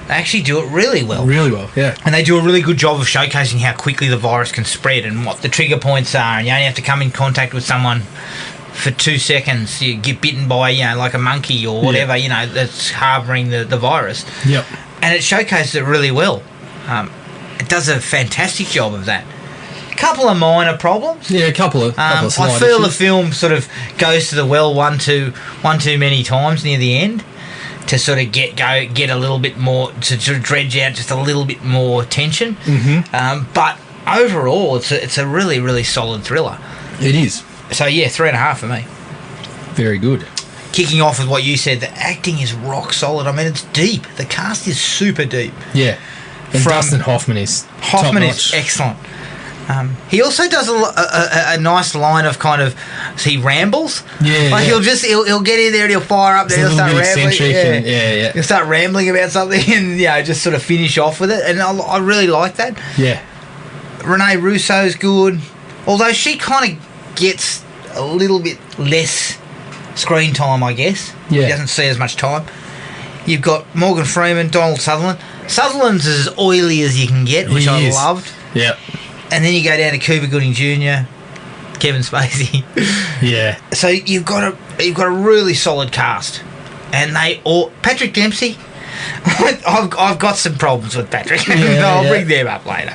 They actually do it really well. Really well, yeah. And they do a really good job of showcasing how quickly the virus can spread and what the trigger points are. And you only have to come in contact with someone for 2 seconds. You get bitten by, like a monkey or whatever, that's harbouring the virus. Yep. And it showcases it really well. It does a fantastic job of that. A couple of minor problems. Yeah, a couple of I feel the film sort of goes to the well one too many times near the end to sort of get a little bit more, to sort of dredge out just a little bit more tension. But overall, it's a really, really solid thriller. It is. So yeah, 3.5 for me. Very good. Kicking off with what you said, the acting is rock solid. I mean, it's deep. The cast is super deep. Yeah. And Dustin Hoffman is excellent. He also does a nice line of kind of, he rambles. Yeah, like he'll get in there and he'll fire up there. He'll start rambling. He'll start rambling about something and just sort of finish off with it. And I really like that. Yeah. Renee Russo's good, although she kind of gets a little bit less screen time, I guess. Yeah. He doesn't see as much time. You've got Morgan Freeman, Donald Sutherland. Sutherland's as oily as you can get, which I loved. Yeah. And then you go down to Cuba Gooding Jr., Kevin Spacey. Yeah. So you've got a really solid cast, and Patrick Dempsey. I've got some problems with Patrick. I'll bring them up later.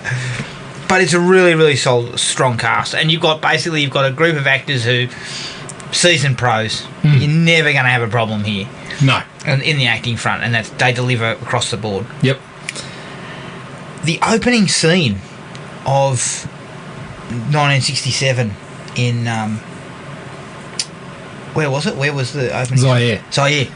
But it's a really, really solid, strong cast, and you've got a group of actors who seasoned pros. You're never going to have a problem here. No. In the acting front, and they deliver across the board. Yep. The opening scene of 1967 in where was it? Where was the opening? Zaire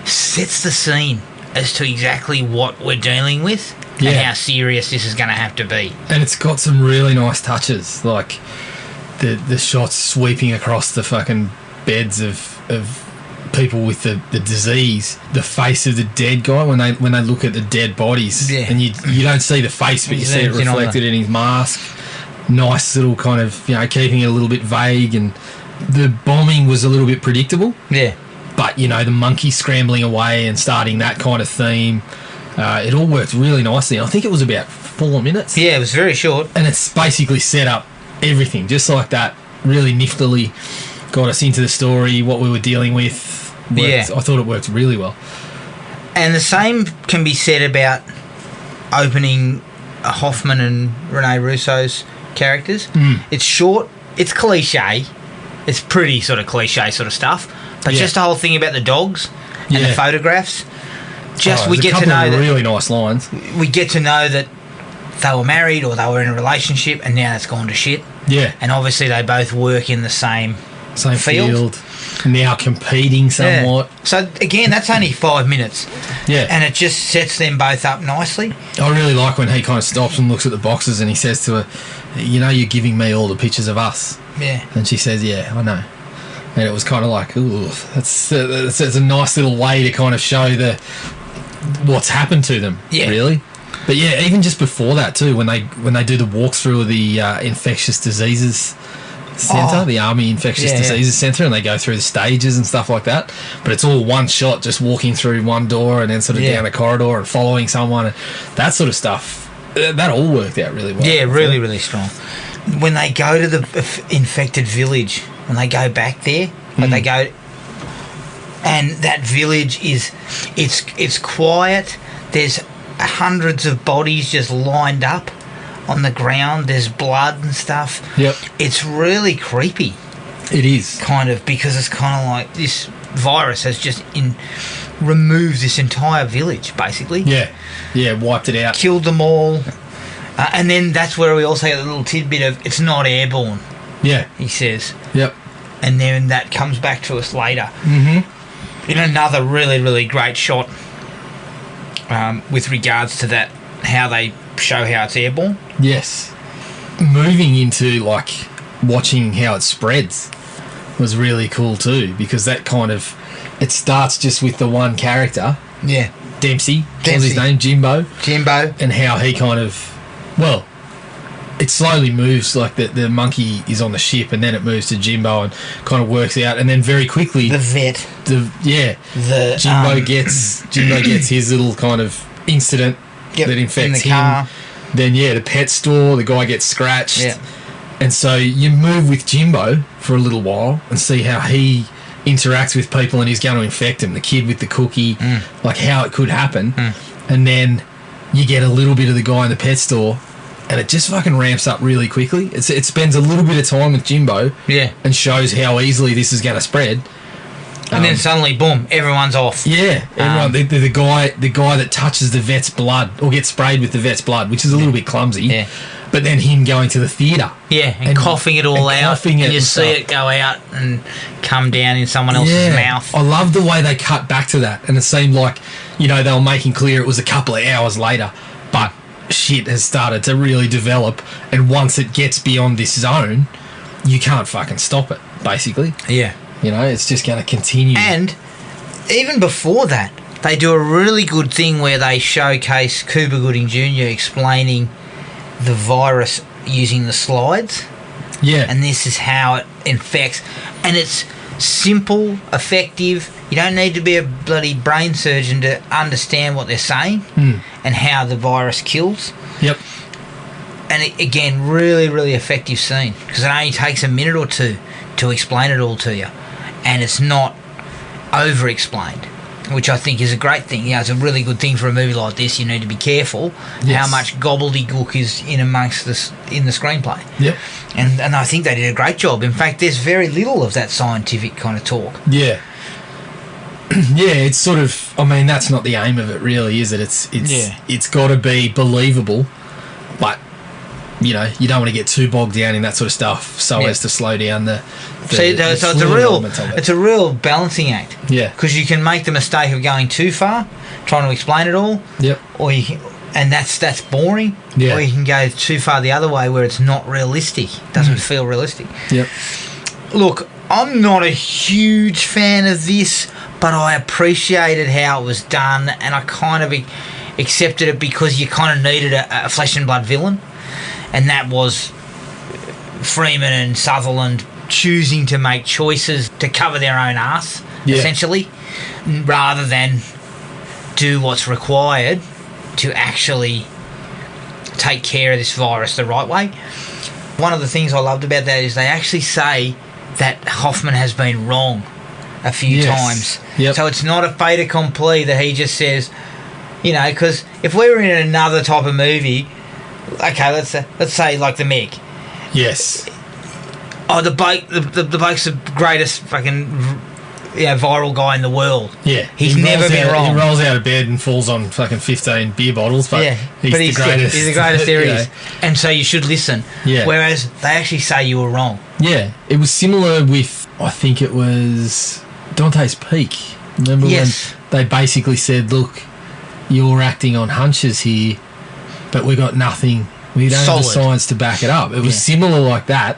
sets the scene as to exactly what we're dealing with and how serious this is going to have to be. And it's got some really nice touches, like the shots sweeping across the fucking beds of people with the disease, the face of the dead guy when they look at the dead bodies, and you don't see the face, but you see it reflected in his mask. Nice little kind of keeping it a little bit vague, and the bombing was a little bit predictable. Yeah, but the monkey scrambling away and starting that kind of theme, it all worked really nicely. I think it was about 4 minutes. Yeah, it was very short, and it's basically set up everything just like that. Really niftily got us into the story, what we were dealing with. I thought it worked really well. And the same can be said about opening Hoffman and Rene Russo's characters. It's short, it's cliche, it's pretty sort of cliche sort of stuff, but just the whole thing about the dogs and the photographs, we get to know that really nice lines. We get to know that they were married or they were in a relationship, and now it's gone to shit. Yeah. And obviously they both work in the same field. Now competing somewhat. So again, that's only 5 minutes. Yeah. And it just sets them both up nicely. I really like when he kind of stops and looks at the boxes and he says to her, you're giving me all the pictures of us. Yeah. And she says, yeah, I know. And it was kind of like, ooh, that's a nice little way to kind of show what's happened to them. Yeah. Really. But yeah, even just before that too, when they do the walkthrough of the infectious diseases centre, the Army Infectious Diseases Centre, and they go through the stages and stuff like that. But it's all one shot, just walking through one door and then sort of down a corridor and following someone, and that sort of stuff. That all worked out really well. Yeah, really, really strong. When they go to the infected village, when they go back there, when they go, and that village it's quiet. There's hundreds of bodies just lined up on the ground. There's blood and stuff. Yep. It's really creepy. It is. Kind of, because it's kind of like this virus has just removed this entire village, basically. Yeah, wiped it out. Killed them all. And then that's where we also get a little tidbit of it's not airborne. Yeah. He says. Yep. And then that comes back to us later. Mm-hmm. In another really, really great shot with regards to that, how they show how it's airborne. Yes. Moving into, like, watching how it spreads was really cool too, because that kind of, it starts just with the one character. Yeah. Dempsey. What's his name? Jimbo. And how he kind of, well, it slowly moves, like the monkey is on the ship and then it moves to Jimbo and kind of works out, and then very quickly the vet. Jimbo gets his little kind of incident that infects him. Car. Then the pet store, the guy gets scratched. Yeah. And so you move with Jimbo for a little while and see how he interacts with people and he's going to infect them. The kid with the cookie, like how it could happen. And then you get a little bit of the guy in the pet store and it just fucking ramps up really quickly. It spends a little bit of time with Jimbo and shows how easily this is going to spread. And then suddenly, boom, everyone's off. Yeah, everyone. The guy that touches the vet's blood or gets sprayed with the vet's blood, which is a little bit clumsy. Yeah. But then him going to the theatre. Yeah, and coughing it all out. And you see it go out and come down in someone else's mouth. I love the way they cut back to that. And it seemed like, they were making clear it was a couple of hours later. But shit has started to really develop. And once it gets beyond this zone, you can't fucking stop it, basically. Yeah. It's just going to continue. And even before that, they do a really good thing where they showcase Cuba Gooding Jr. explaining the virus using the slides. Yeah. And this is how it infects. And it's simple, effective. You don't need to be a bloody brain surgeon to understand what they're saying and how the virus kills. Yep. And again, really, really effective scene, because it only takes a minute or two to explain it all to you. And it's not over-explained, which I think is a great thing. It's a really good thing for a movie like this. You need to be careful how much gobbledygook is in amongst this in the screenplay. Yep. And I think they did a great job. In fact, there's very little of that scientific kind of talk. Yeah. It's sort of, that's not the aim of it really, is it? It's got to be believable, but you don't want to get too bogged down in that sort of stuff as to slow down the so it's a real balancing act. Yeah. Because you can make the mistake of going too far, trying to explain it all. Yep. Or and that's boring. Yeah. Or you can go too far the other way where it's not realistic. Doesn't feel realistic. Yep. Look, I'm not a huge fan of this, but I appreciated how it was done, and I kind of accepted it because you kind of needed a flesh and blood villain. And that was Freeman and Sutherland choosing to make choices to cover their own arse, essentially, rather than do what's required to actually take care of this virus the right way. One of the things I loved about that is they actually say that Hoffman has been wrong a few times. Yep. So it's not a fait accompli that he just says, because if we were in another type of movie, okay, let's say like the Meg. Yes. Oh, the bloke's the greatest fucking viral guy in the world. Yeah. He's never been wrong. He rolls out of bed and falls on fucking 15 beer bottles, but he's the greatest. He's the greatest there is. And so you should listen. Yeah. Whereas they actually say you were wrong. Yeah. It was similar with, I think it was Dante's Peak. Remember when they basically said, look, you're acting on hunches here, but we got nothing. We don't have the science to back it up. It was similar like that,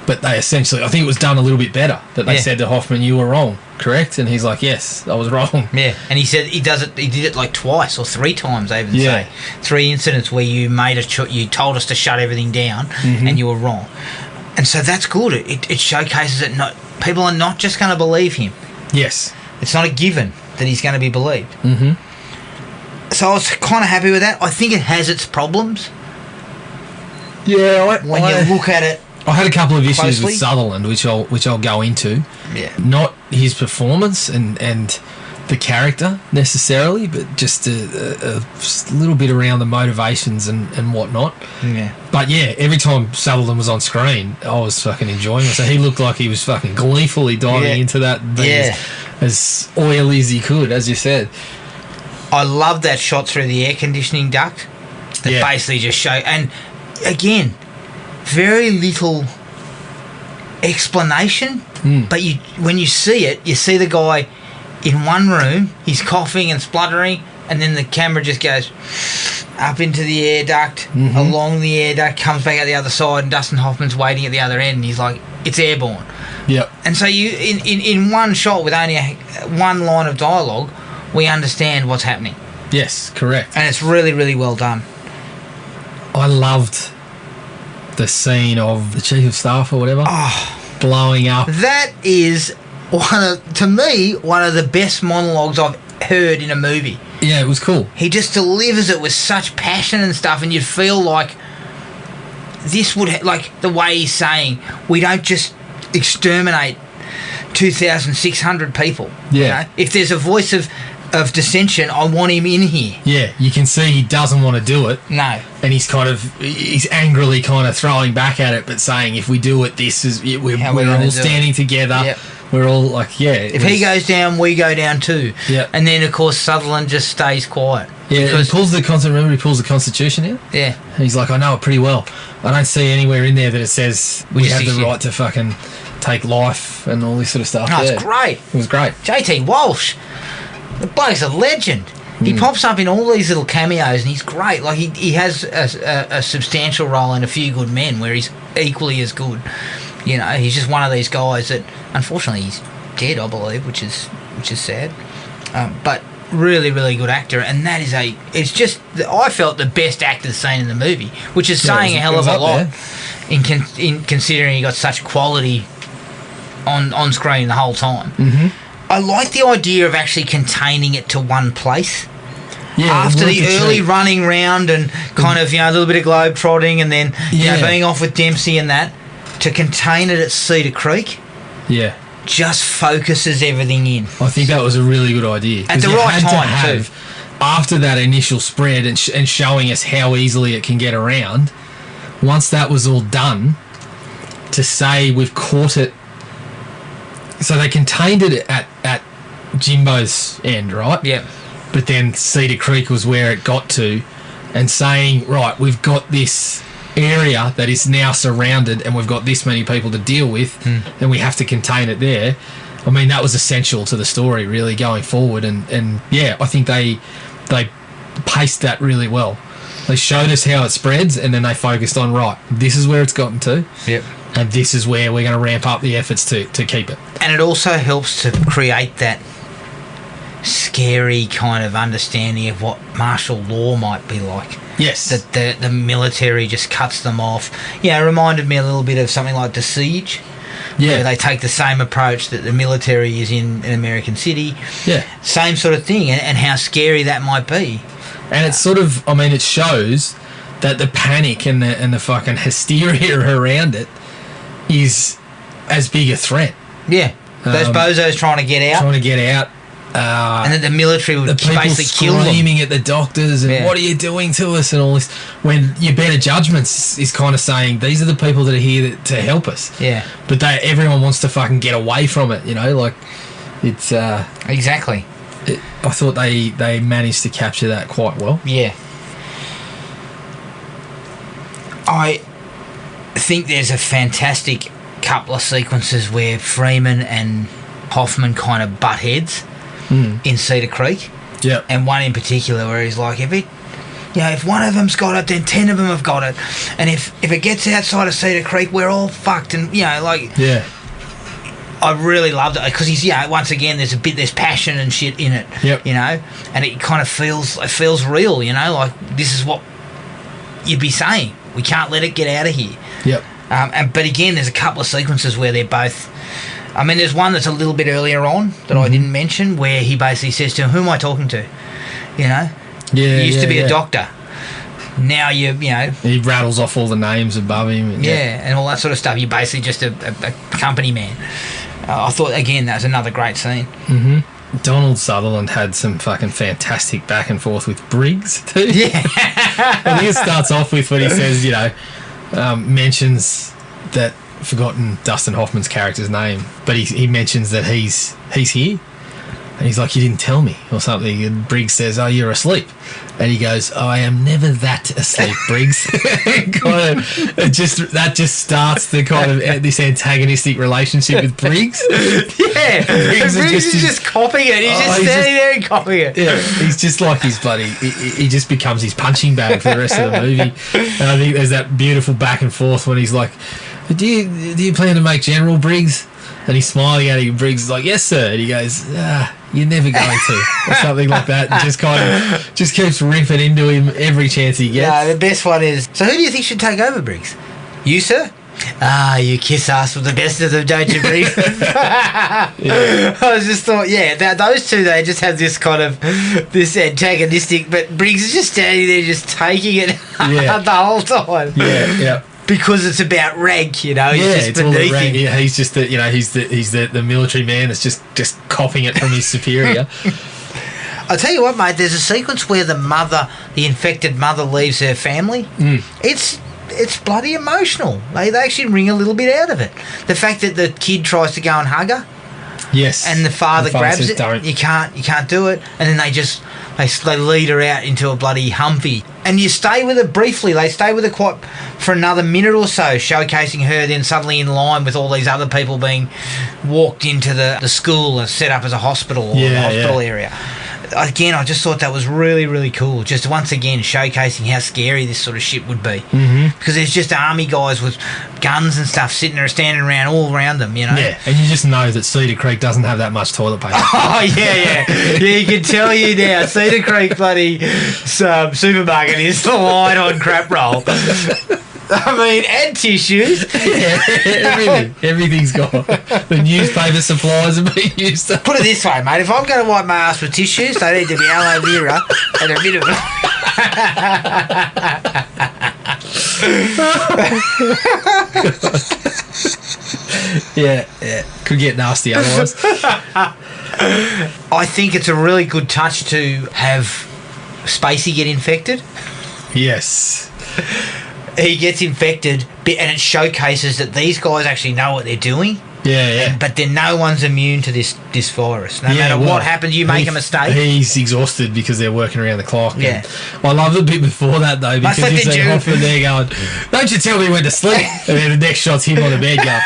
but they essentially, I think it was done a little bit better, that they said to Hoffman, you were wrong, correct? And he's like, yes, I was wrong. Yeah, and he said he did it like twice or three times, I even say. 3 incidents where you made you told us to shut everything down and you were wrong. And so that's good. It showcases that people are not just going to believe him. Yes. It's not a given that he's going to be believed. Mm-hmm. So I was kind of happy with that. I think it has its problems. Yeah, when you look at it, I had a couple of issues with closely. Sutherland, which I'll go into. Yeah. Not his performance, and the character necessarily, but just a little bit around the motivations and whatnot. Yeah. But yeah, every time Sutherland was on screen, I was fucking enjoying it. So he looked like he was fucking gleefully diving into that and being as oily as he could, as you said. I love that shot through the air conditioning duct that basically just show, and again, very little explanation, but when you see it, you see the guy in one room, he's coughing and spluttering, and then the camera just goes up into the air duct, along the air duct, comes back out the other side, and Dustin Hoffman's waiting at the other end, and he's like, it's airborne. Yep. And so you, in one shot with only one line of dialogue, we understand what's happening. Yes, correct. And it's really, really well done. I loved the scene of the chief of staff or whatever blowing up. That is to me one of the best monologues I've heard in a movie. Yeah, it was cool. He just delivers it with such passion and stuff, and you'd feel like this would, like the way he's saying, we don't just exterminate 2,600 people. Yeah. You know? If there's a voice of dissension, I want him in here. Yeah, you can see he doesn't want to do it. No. And he's angrily kind of throwing back at it, but saying, if we do it, this is, we're all standing together. Yep. We're all like, If he goes down, we go down too. Yeah. And then, of course, Sutherland just stays quiet. Yeah, he pulls the Constitution out. Yeah. And he's like, I know it pretty well. I don't see anywhere in there that it says we have the right to fucking take life and all this sort of stuff. No, it's great. It was great. JT Walsh, the bloke's a legend. He pops up in all these little cameos, and he's great. Like he has a substantial role in A Few Good Men, where he's equally as good. You know, he's just one of these guys that, unfortunately, he's dead, I believe, which is sad. But really, really good actor, and that is it's just, I felt the best actor scene in the movie, which is saying a hell of a lot in considering he got such quality on screen the whole time. I like the idea of actually containing it to one place. Yeah, after the early running round and kind of, a little bit of globe trotting, and then being off with Dempsey and that, to contain it at Cedar Creek. Yeah. Just focuses everything in. I think that was a really good idea. At the right time, too. After that initial spread and showing us how easily it can get around, once that was all done, to say we've caught it. So they contained it at Jimbo's end, right? Yeah. But then Cedar Creek was where it got to, and saying, right, we've got this area that is now surrounded and we've got this many people to deal with, and we have to contain it there. I mean, that was essential to the story really going forward, and yeah, I think they paced that really well. They showed us how it spreads, and then they focused on, right, this is where it's gotten to. Yep. And this is where we're going to ramp up the efforts to keep it. And it also helps to create that scary kind of understanding of what martial law might be like. Yes. That the military just cuts them off. Yeah, it reminded me a little bit of something like The Siege. Yeah. Where they take the same approach that the military is in an American city. Yeah. Same sort of thing, and how scary that might be. And it's sort of, I mean, it shows that the panic and the fucking hysteria around it is as big a threat. Yeah. Those bozos trying to get out. And then the military would basically kill them. Screaming at the doctors and what are you doing to us and all this. When your better judgments is kind of saying these are the people that are here to help us. Yeah. But everyone wants to fucking get away from it, like it's... exactly. I thought they managed to capture that quite well. Yeah. I think there's a fantastic couple of sequences where Freeman and Hoffman kind of butt heads in Cedar Creek. Yeah. And one in particular where he's like, if one of them's got it, then 10 of them have got it. And if it gets outside of Cedar Creek, we're all fucked. And, Yeah. I really loved it because he's, once again, there's passion and shit in it. Yep. And it kind of feels real, like this is what you'd be saying. We can't let it get out of here. Yep. But again, there's a couple of sequences where they're both... I mean, there's one that's a little bit earlier on that I didn't mention where he basically says to him, who am I talking to? Yeah, you used to be a doctor. Now you know... He rattles off all the names above him. And all that sort of stuff. You're basically just a company man. I thought, again, that was another great scene. Donald Sutherland had some fucking fantastic back and forth with Briggs too. Yeah. I think it starts off with when he says, mentions that, forgotten Dustin Hoffman's character's name, but he mentions that he's here. And he's like, you didn't tell me, or something. And Briggs says, oh, you're asleep. And he goes, oh, I am never that asleep, Briggs. That just starts the kind of this antagonistic relationship with Briggs. Yeah. Briggs is just copying it. He's just standing there and copying it. Yeah, he's just like his buddy. He just becomes his punching bag for the rest of the movie. And I think there's that beautiful back and forth when he's like, do you plan to make General, Briggs? And he's smiling at him. Briggs is like, yes, sir. And he goes, you're never going to. Or something like that. And just keeps ripping into him every chance he gets. No, the best one is, so who do you think should take over, Briggs? You, sir? You kiss ass with the best of them, don't you, Briggs? I just thought, those two, they just have this kind of, this antagonistic, but Briggs is just standing there just taking it the whole time. Yeah. Because it's about rank, he's just beneath him. Yeah, he's just he's the military man that's just copying it from his superior. I'll tell you what, mate, there's a sequence where the infected mother leaves her family. It's bloody emotional. They actually wring a little bit out of it. The fact that the kid tries to go and hug her. Yes. And the father grabs says, it. Don't. You can't do it. And then they lead her out into a bloody Humvee. And you stay with her briefly. They stay with her quite for another minute or so, showcasing her then suddenly in line with all these other people being walked into the school and set up as a hospital or the hospital area. Again, I just thought that was really, really cool. Just once again showcasing how scary this sort of shit would be. Mm-hmm. Because there's just army guys with guns and stuff sitting there, standing around all around them, Yeah, and you just know that Cedar Creek doesn't have that much toilet paper. Oh, yeah. Yeah, you can tell you now. Cedar Creek bloody supermarket is light on crap roll. I mean, and tissues. Yeah, everything's gone. The newspaper supplies are being used up. Put it this way, mate. If I'm going to wipe my ass with tissues, they need to be aloe vera and a bit of Yeah. Could get nasty otherwise. I think it's a really good touch to have Spacey get infected. Yes. He gets infected, and it showcases that these guys actually know what they're doing. Yeah. But then no one's immune to this virus. No matter what happens, you make a mistake. He's exhausted because they're working around the clock. Yeah. I love the bit before that, though, because you see Hoffman there going, don't you tell me when to sleep? And then the next shot's him on the bed going,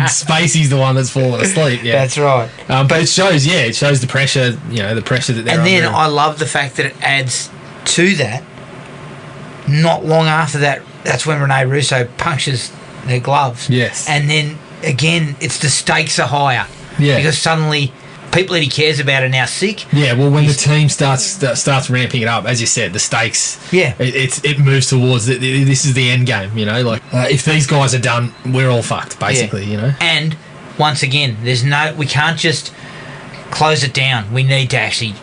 Spacey's the one that's falling asleep. Yeah. That's right. But it shows the pressure, the pressure that they're under. And then under. I love the fact that it adds to that. Not long after that, that's when Rene Russo punctures their gloves. Yes. And then, again, it's the stakes are higher. Yeah. Because suddenly, people that he cares about are now sick. Yeah, well, when the team starts ramping it up, as you said, the stakes, it moves towards, this is the end game, if these guys are done, we're all fucked, basically, And, once again, we can't just close it down. We need to actually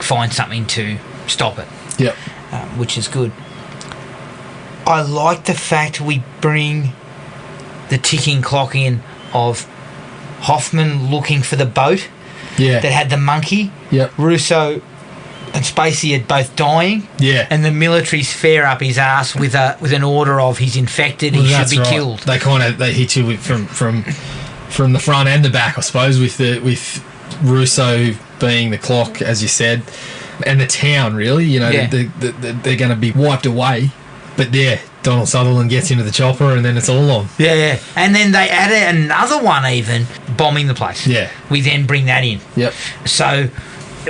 find something to stop it. Yep. Which is good. I like the fact we bring the ticking clock in of Hoffman looking for the boat that had the monkey. Yep. Russo and Spacey are both dying. Yeah. And the military's fair up his ass with an order of he's infected, he should be killed. They hit you from the front and the back, I suppose, with Russo being the clock, as you said, and the town, really. They're going to be wiped away. But Donald Sutherland gets into the chopper and then it's all on. Yeah. And then they added another one even, bombing the place. Yeah. We then bring that in. Yep. So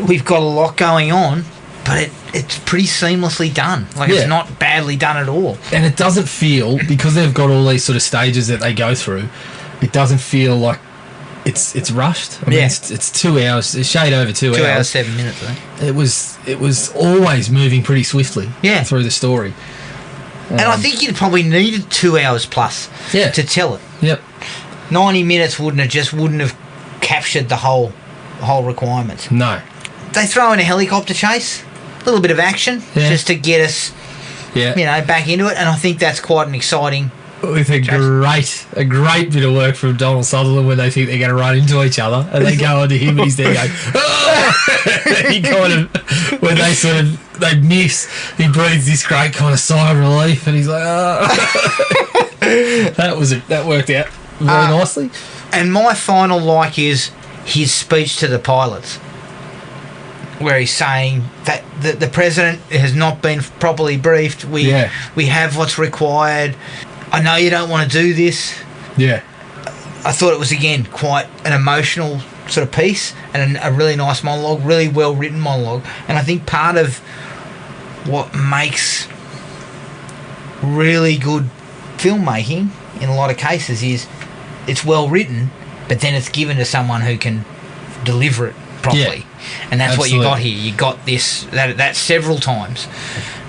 we've got a lot going on, but it's pretty seamlessly done. It's not badly done at all. And it doesn't feel, because they've got all these sort of stages that they go through, it doesn't feel like it's rushed. I mean, it's 2 hours, a shade over 2 hours. 2 hours, 7 minutes, I think. It was always moving pretty swiftly through the story. And I think you probably needed 2 hours plus to tell it. Yep. 90 minutes wouldn't have captured the whole requirements. No. They throw in a helicopter chase, a little bit of action, just to get us, back into it. And I think that's quite an exciting with a great bit of work from Donald Sutherland when they think they're going to run into each other, and they go onto him, and he's there going, "Oh!" He kind of, when they miss, he breathes this great kind of sigh of relief, and he's like, "Oh." That worked out very nicely. And my final like is his speech to the pilots, where he's saying that the president has not been properly briefed. We have what's required. I know you don't want to do this. Yeah. I thought it was, again, quite an emotional sort of piece and a really nice monologue, really well-written monologue. And I think part of what makes really good filmmaking in a lot of cases is it's well-written, but then it's given to someone who can deliver it properly. Yeah, and that's absolutely what you got here. You got that several times.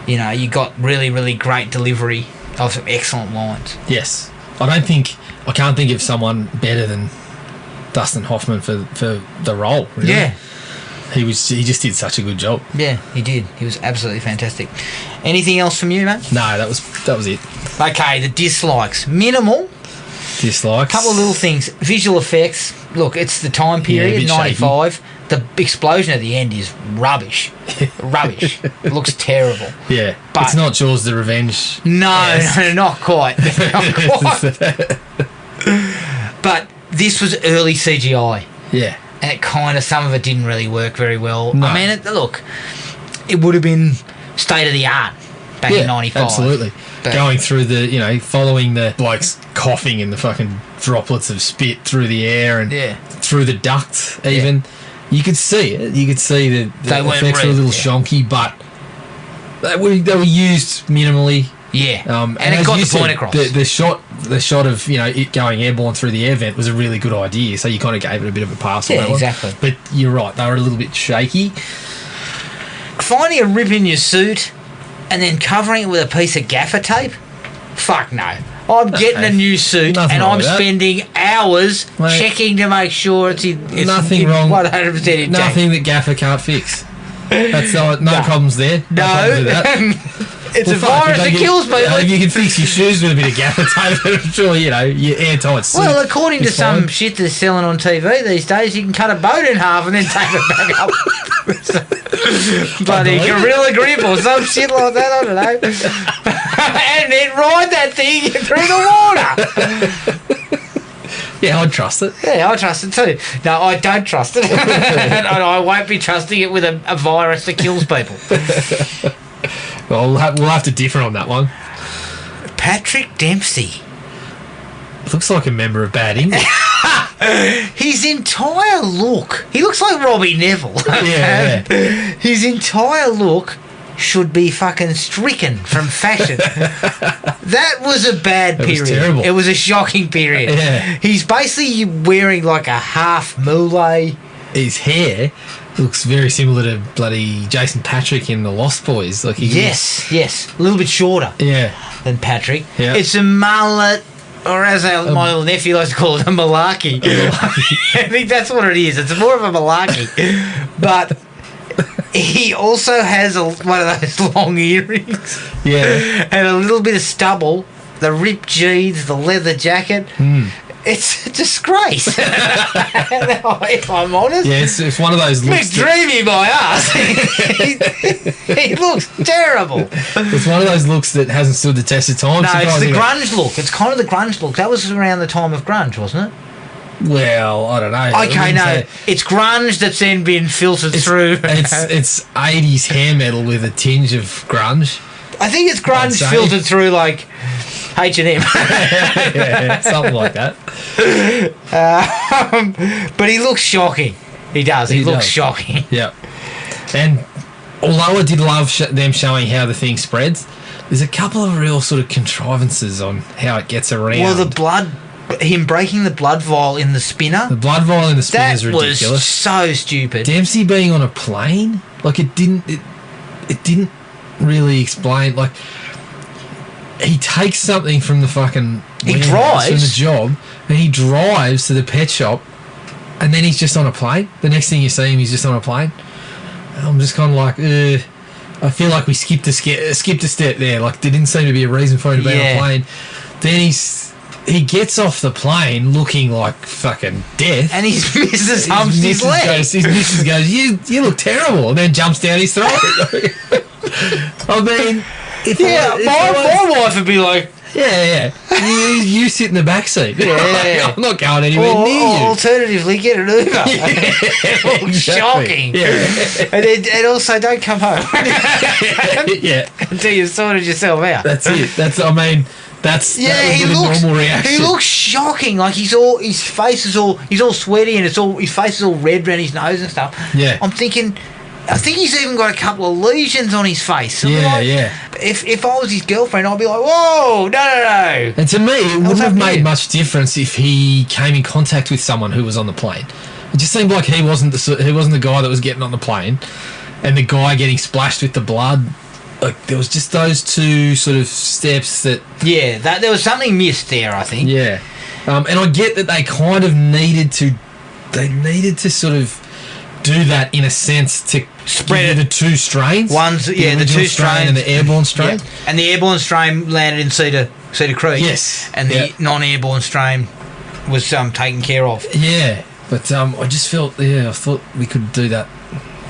You know, you got really, really great delivery of some excellent lines. Yes. I can't think of someone better than Dustin Hoffman for the role. Really. Yeah. He just did such a good job. Yeah, he did. He was absolutely fantastic. Anything else from you, mate? No, that was it. Okay, the dislikes. Minimal. Dislikes. Couple of little things. Visual effects. Look, it's the time period, 95. Shaky. The explosion at the end is rubbish. Rubbish. It looks terrible. Yeah. But it's not Jaws the Revenge. No, not quite. Not quite. But this was early CGI. Yeah. And it kind of, some of it didn't really work very well. No. I mean, it would have been state of the art back in 95. Absolutely. But going through following the blokes coughing and the fucking droplets of spit through the air and through the duct even. Yeah. You could see it. You could see the effects were a little shonky, but they were used minimally. Yeah, and it got the point across. The shot of it going airborne through the air vent was a really good idea. So you kind of gave it a bit of a pass. Yeah, exactly. But you're right; they were a little bit shaky. Finding a rip in your suit and then covering it with a piece of gaffer tape. Fuck no. I'm getting a new suit and I'm spending hours checking to make sure it's nothing wrong. 100% intact. Nothing that gaffer can't fix. That's no problems there. No. Problems with that. It's a virus that kills people. If you can fix your shoes with a bit of gaffer tape, I'm sure your airtight suit. Well, according to some shit they're selling on TV these days, you can cut a boat in half and then tape it back up. Bloody Gorilla Grip or some shit like that, I don't know. And then ride that thing through the water. Yeah, I'd trust it. Yeah, I trust it too. No, I don't trust it. And I won't be trusting it with a virus that kills people. Well, we'll have to differ on that one. Patrick Dempsey. Looks like a member of Bad English. His entire look. He looks like Robbie Neville. Yeah. His entire look should be fucking stricken from fashion. That was a bad period. It was terrible. It was a shocking period. Yeah. He's basically wearing like a half moulay. His hair looks very similar to bloody Jason Patrick in The Lost Boys. Like yes, a little bit shorter. Yeah. Than Patrick. Yeah. It's a mullet, or as my little nephew likes to call it, a malarkey. I think that's what it is. It's more of a malarkey. But he also has one of those long earrings. Yeah. And a little bit of stubble, the ripped jeans, the leather jacket. It's a disgrace. If I'm honest. Yeah, it's one of those looks. McDreamy by us. He looks terrible. It's one of those looks that hasn't stood the test of time. No, it's the grunge look. It's kind of the grunge look. That was around the time of grunge, wasn't it? Well, I don't know. Okay, no. It's grunge that's then been filtered through. It's 80s hair metal with a tinge of grunge. I think it's grunge filtered through like H&M. Yeah, something like that. But he looks shocking. He does. He looks shocking. Yeah. And although I did love them showing how the thing spreads, there's a couple of real sort of contrivances on how it gets around. Well, him breaking the blood vial in the spinner. The blood vial in the spinner is ridiculous. That was so stupid. Dempsey being on a plane, like it didn't really explain. Like he takes something from the fucking he drives from the job, and he drives to the pet shop, and then he's just on a plane. The next thing you see him, he's just on a plane. I'm just kind of like, I feel like we skipped a step there. Like there didn't seem to be a reason for him to be on a plane. then he gets off the plane looking like fucking death. And his missus humps his leg. His missus goes, you look terrible, and then jumps down his throat. I mean, my wife would be like, yeah. You sit in the back seat. Yeah. I'm not going anywhere near you. Alternatively, get an Uber. Exactly. Shocking. Yeah. And also, don't come home. Yeah. Until you've sorted yourself out. That's it. That was the normal reaction. He looks shocking. Like his face is all sweaty and his face is all red around his nose and stuff. Yeah. I'm thinking, I think he's even got a couple of lesions on his face. So Yeah. If I was his girlfriend, I'd be like, whoa, no. And to me, it wouldn't have made much difference if he came in contact with someone who was on the plane. It just seemed like he wasn't the guy that was getting on the plane, and the guy getting splashed with the blood. Like there was just those two sort of steps that. Yeah, there was something missed there, I think. Yeah, and I get that they kind of needed to. They needed to sort of do that in a sense to spread the two strains. The two strains and the airborne strain. Yeah. And the airborne strain landed in Cedar Creek. Yes, and the non-airborne strain was taken care of. Yeah, but I just felt I thought we could do that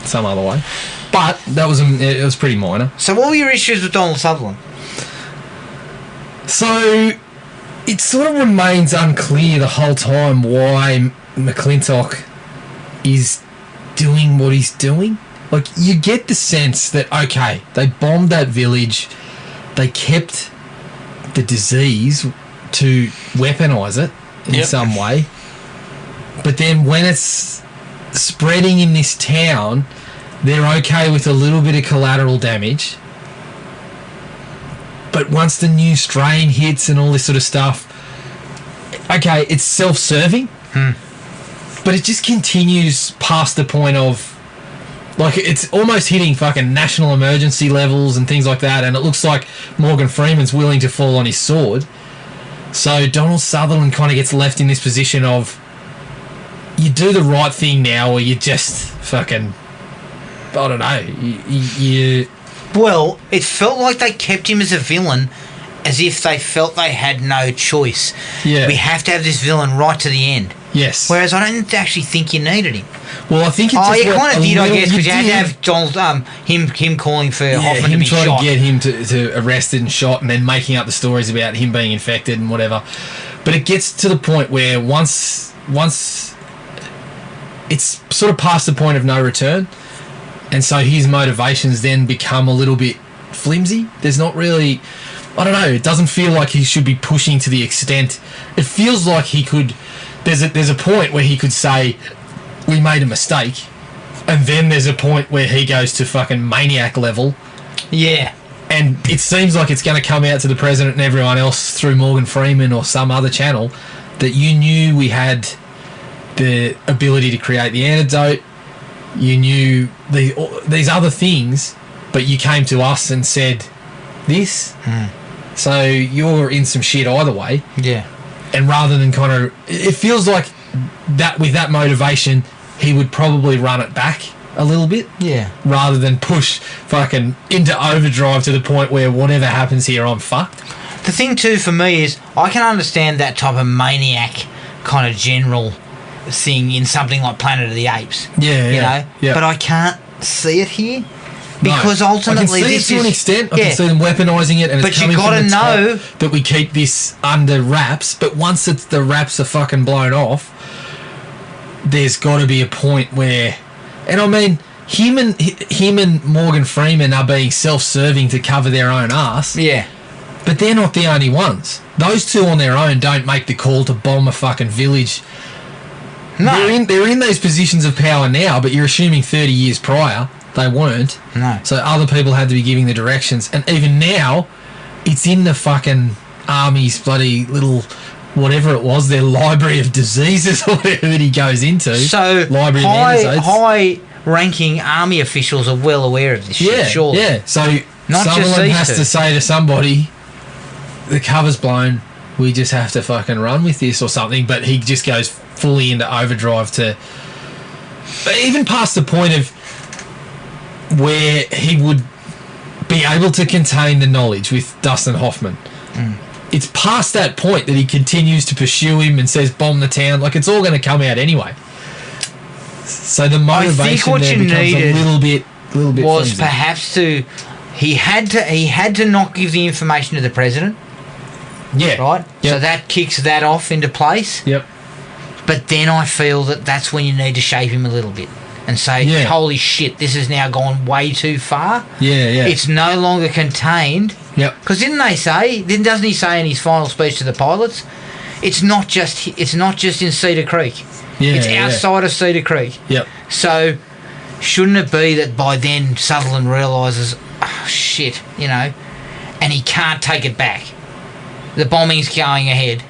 some other way, but that was it was pretty minor. So what were your issues with Donald Sutherland? So it sort of remains unclear the whole time why McClintock is doing what he's doing. Like, you get the sense that, okay, they bombed that village, they kept the disease to weaponise it in some way, but then when it's spreading in this town, they're okay with a little bit of collateral damage, but once the new strain hits and all this sort of stuff, okay, it's self-serving, but it just continues past the point of, like, it's almost hitting fucking national emergency levels and things like that, and it looks like Morgan Freeman's willing to fall on his sword. So Donald Sutherland kind of gets left in this position of, you do the right thing now, or you just fucking, I don't know, you Well, it felt like they kept him as a villain as if they felt they had no choice. Yeah. We have to have this villain right to the end. Yes. Whereas I don't actually think you needed him. Well, I think it just you went kind of a did, I little- guess, because you had to did. have Donald, him calling for Hoffman to him be trying shot. to get him to arrested and shot, and then making up the stories about him being infected and whatever. But it gets to the point where once it's sort of past the point of no return, and so his motivations then become a little bit flimsy. There's not really, I don't know, it doesn't feel like he should be pushing to the extent. It feels like he could, there's a point where he could say, we made a mistake, and then there's a point where he goes to fucking maniac level. Yeah. And it seems like it's going to come out to the president and everyone else through Morgan Freeman or some other channel that you knew we had the ability to create the antidote, you knew these other things, but you came to us and said this. So you're in some shit either way. Yeah. And rather than kind of, it feels like that with that motivation, he would probably run it back a little bit. Yeah. Rather than push fucking into overdrive to the point where whatever happens here, I'm fucked. The thing too for me is I can understand that type of maniac kind of general thing in something like Planet of the Apes. Yeah, you yeah, know. yeah. But I can't see it here because No. ultimately I can see this it to an is extent. I can see them weaponising it, and but it's you coming gotta from the know top that we keep this under wraps. But once the wraps are fucking blown off, there's got to be a point where, and I mean, him and Morgan Freeman are being self-serving to cover their own ass. Yeah. But they're not the only ones. Those two on their own don't make the call to bomb a fucking village. No. They're in those positions of power now, but you're assuming 30 years prior they weren't. No. So other people had to be giving the directions. And even now, it's in the fucking army's bloody little, whatever it was, their library of diseases or whatever that he goes into. So library of antidotes. high-ranking army officials are well aware of this shit, surely. Yeah, so Not just someone these has two. to say to somebody, the cover's blown, we just have to fucking run with this or something, but he just goes fully into overdrive to, even past the point of where he would be able to contain the knowledge with Dustin Hoffman. it's past that point that he continues to pursue him and says bomb the town. Like, it's all going to come out anyway. So the motivation there becomes a little bit was flimsy. perhaps he had to not give the information to the president. Yeah. Right? Yep. So that kicks that off into place. Yep. But then I feel that's when you need to shape him a little bit and say, holy shit, this has now gone way too far. Yeah. It's no longer contained. Yep. Because doesn't he say in his final speech to the pilots, it's not just in Cedar Creek. Yeah, it's outside of Cedar Creek. Yep. So shouldn't it be that by then Sutherland realises, oh shit, and he can't take it back. The bombing's going ahead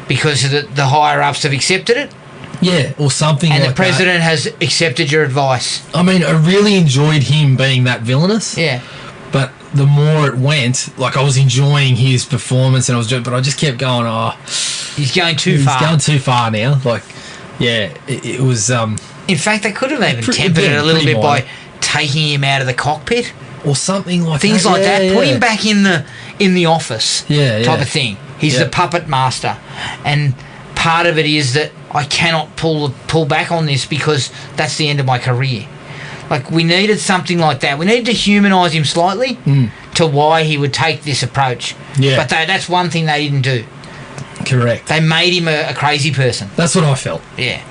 because the higher ups have accepted it. Yeah, or something and like the president has accepted your advice. I mean, I really enjoyed him being that villainous. Yeah. But the more it went, like, I was enjoying his performance, and but I just kept going, he's going too far. He's going too far now. Like, yeah, it was. In fact, they could have even tempered it a little bit by taking him out of the cockpit or something like things that. like that. Put him back in the office. Type of thing. He's the puppet master, and part of it is that I cannot pull back on this because that's the end of my career. Like, we needed something like that. We needed to humanise him slightly to why he would take this approach. Yeah. But that's one thing they didn't do. Correct. They made him a crazy person. That's what I felt. Yeah.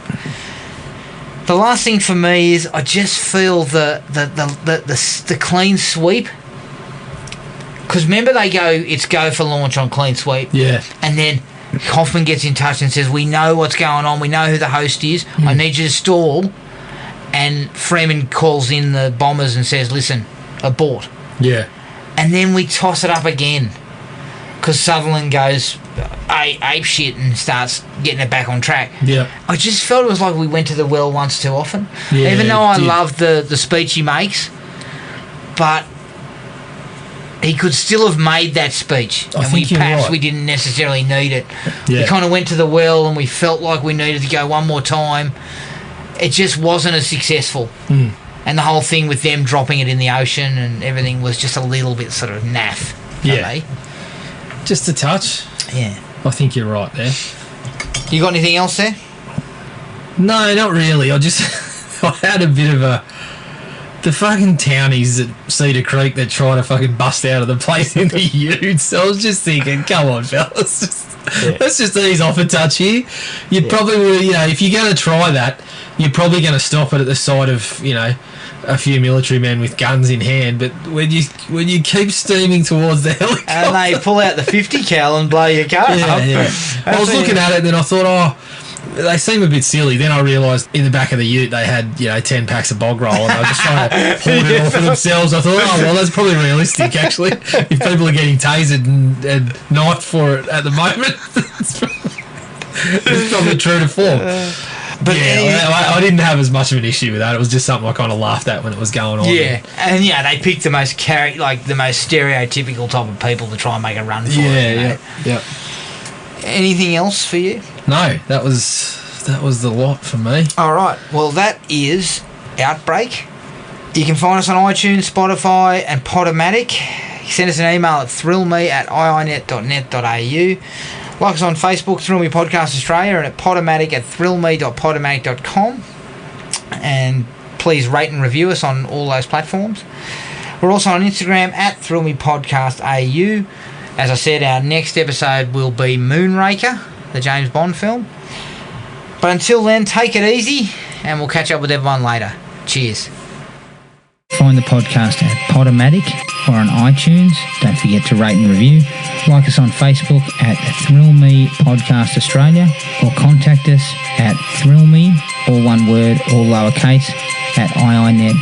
The last thing for me is I just feel the clean sweep. Because remember it's go for launch on clean sweep. Yeah. And then Hoffman gets in touch and says, we know what's going on. We know who the host is. I need you to stall. And Freeman calls in the bombers and says, listen, abort. Yeah. And then we toss it up again. Because Sutherland goes ape shit and starts getting it back on track. Yeah. I just felt it was like we went to the well once too often. Yeah, even though I love the speech he makes, but he could still have made that speech. I think you're right. We didn't necessarily need it. Yeah. We kind of went to the well and we felt like we needed to go one more time. It just wasn't as successful. And the whole thing with them dropping it in the ocean and everything was just a little bit sort of naff for me. Just a touch. Yeah. I think you're right there. You got anything else there? No, not really. I had a bit of the fucking townies at Cedar Creek that try to fucking bust out of the place in the utes. So I was just thinking, come on, fellas, let's just ease off a touch here. You'd probably, if you're going to try that, you're probably going to stop it at the side of, a few military men with guns in hand. But when you keep steaming towards the helicopter, and they pull out the 50 cal and blow your car up. Yeah. I was looking at it, and then I thought, they seem a bit silly. Then I realised in the back of the ute they had 10 packs of bog roll, and they were just trying to pull it off for themselves. I thought, that's probably realistic actually. If people are getting tasered and knifed for it at the moment, it's probably true to form. But I didn't have as much of an issue with that. It was just something I kind of laughed at when it was going on. Yeah, and they picked the most stereotypical type of people to try and make a run for it. Yeah. Anything else for you? No, that was the lot for me. All right. Well, that is Outbreak. You can find us on iTunes, Spotify, and Podomatic. Send us an email at thrillme@iinet.net.au. Like us on Facebook, Thrill Me Podcast Australia, and at Podomatic at thrillme.podomatic.com. And please rate and review us on all those platforms. We're also on Instagram at Thrill Me Podcast AU. As I said, our next episode will be Moonraker, the James Bond film. But until then, take it easy, and we'll catch up with everyone later. Cheers. Find the podcast at Podomatic or on iTunes. Don't forget to rate and review. Like us on Facebook at Thrill Me Podcast Australia, or contact us at thrillme, all one word, all lowercase, at iinet.net.au.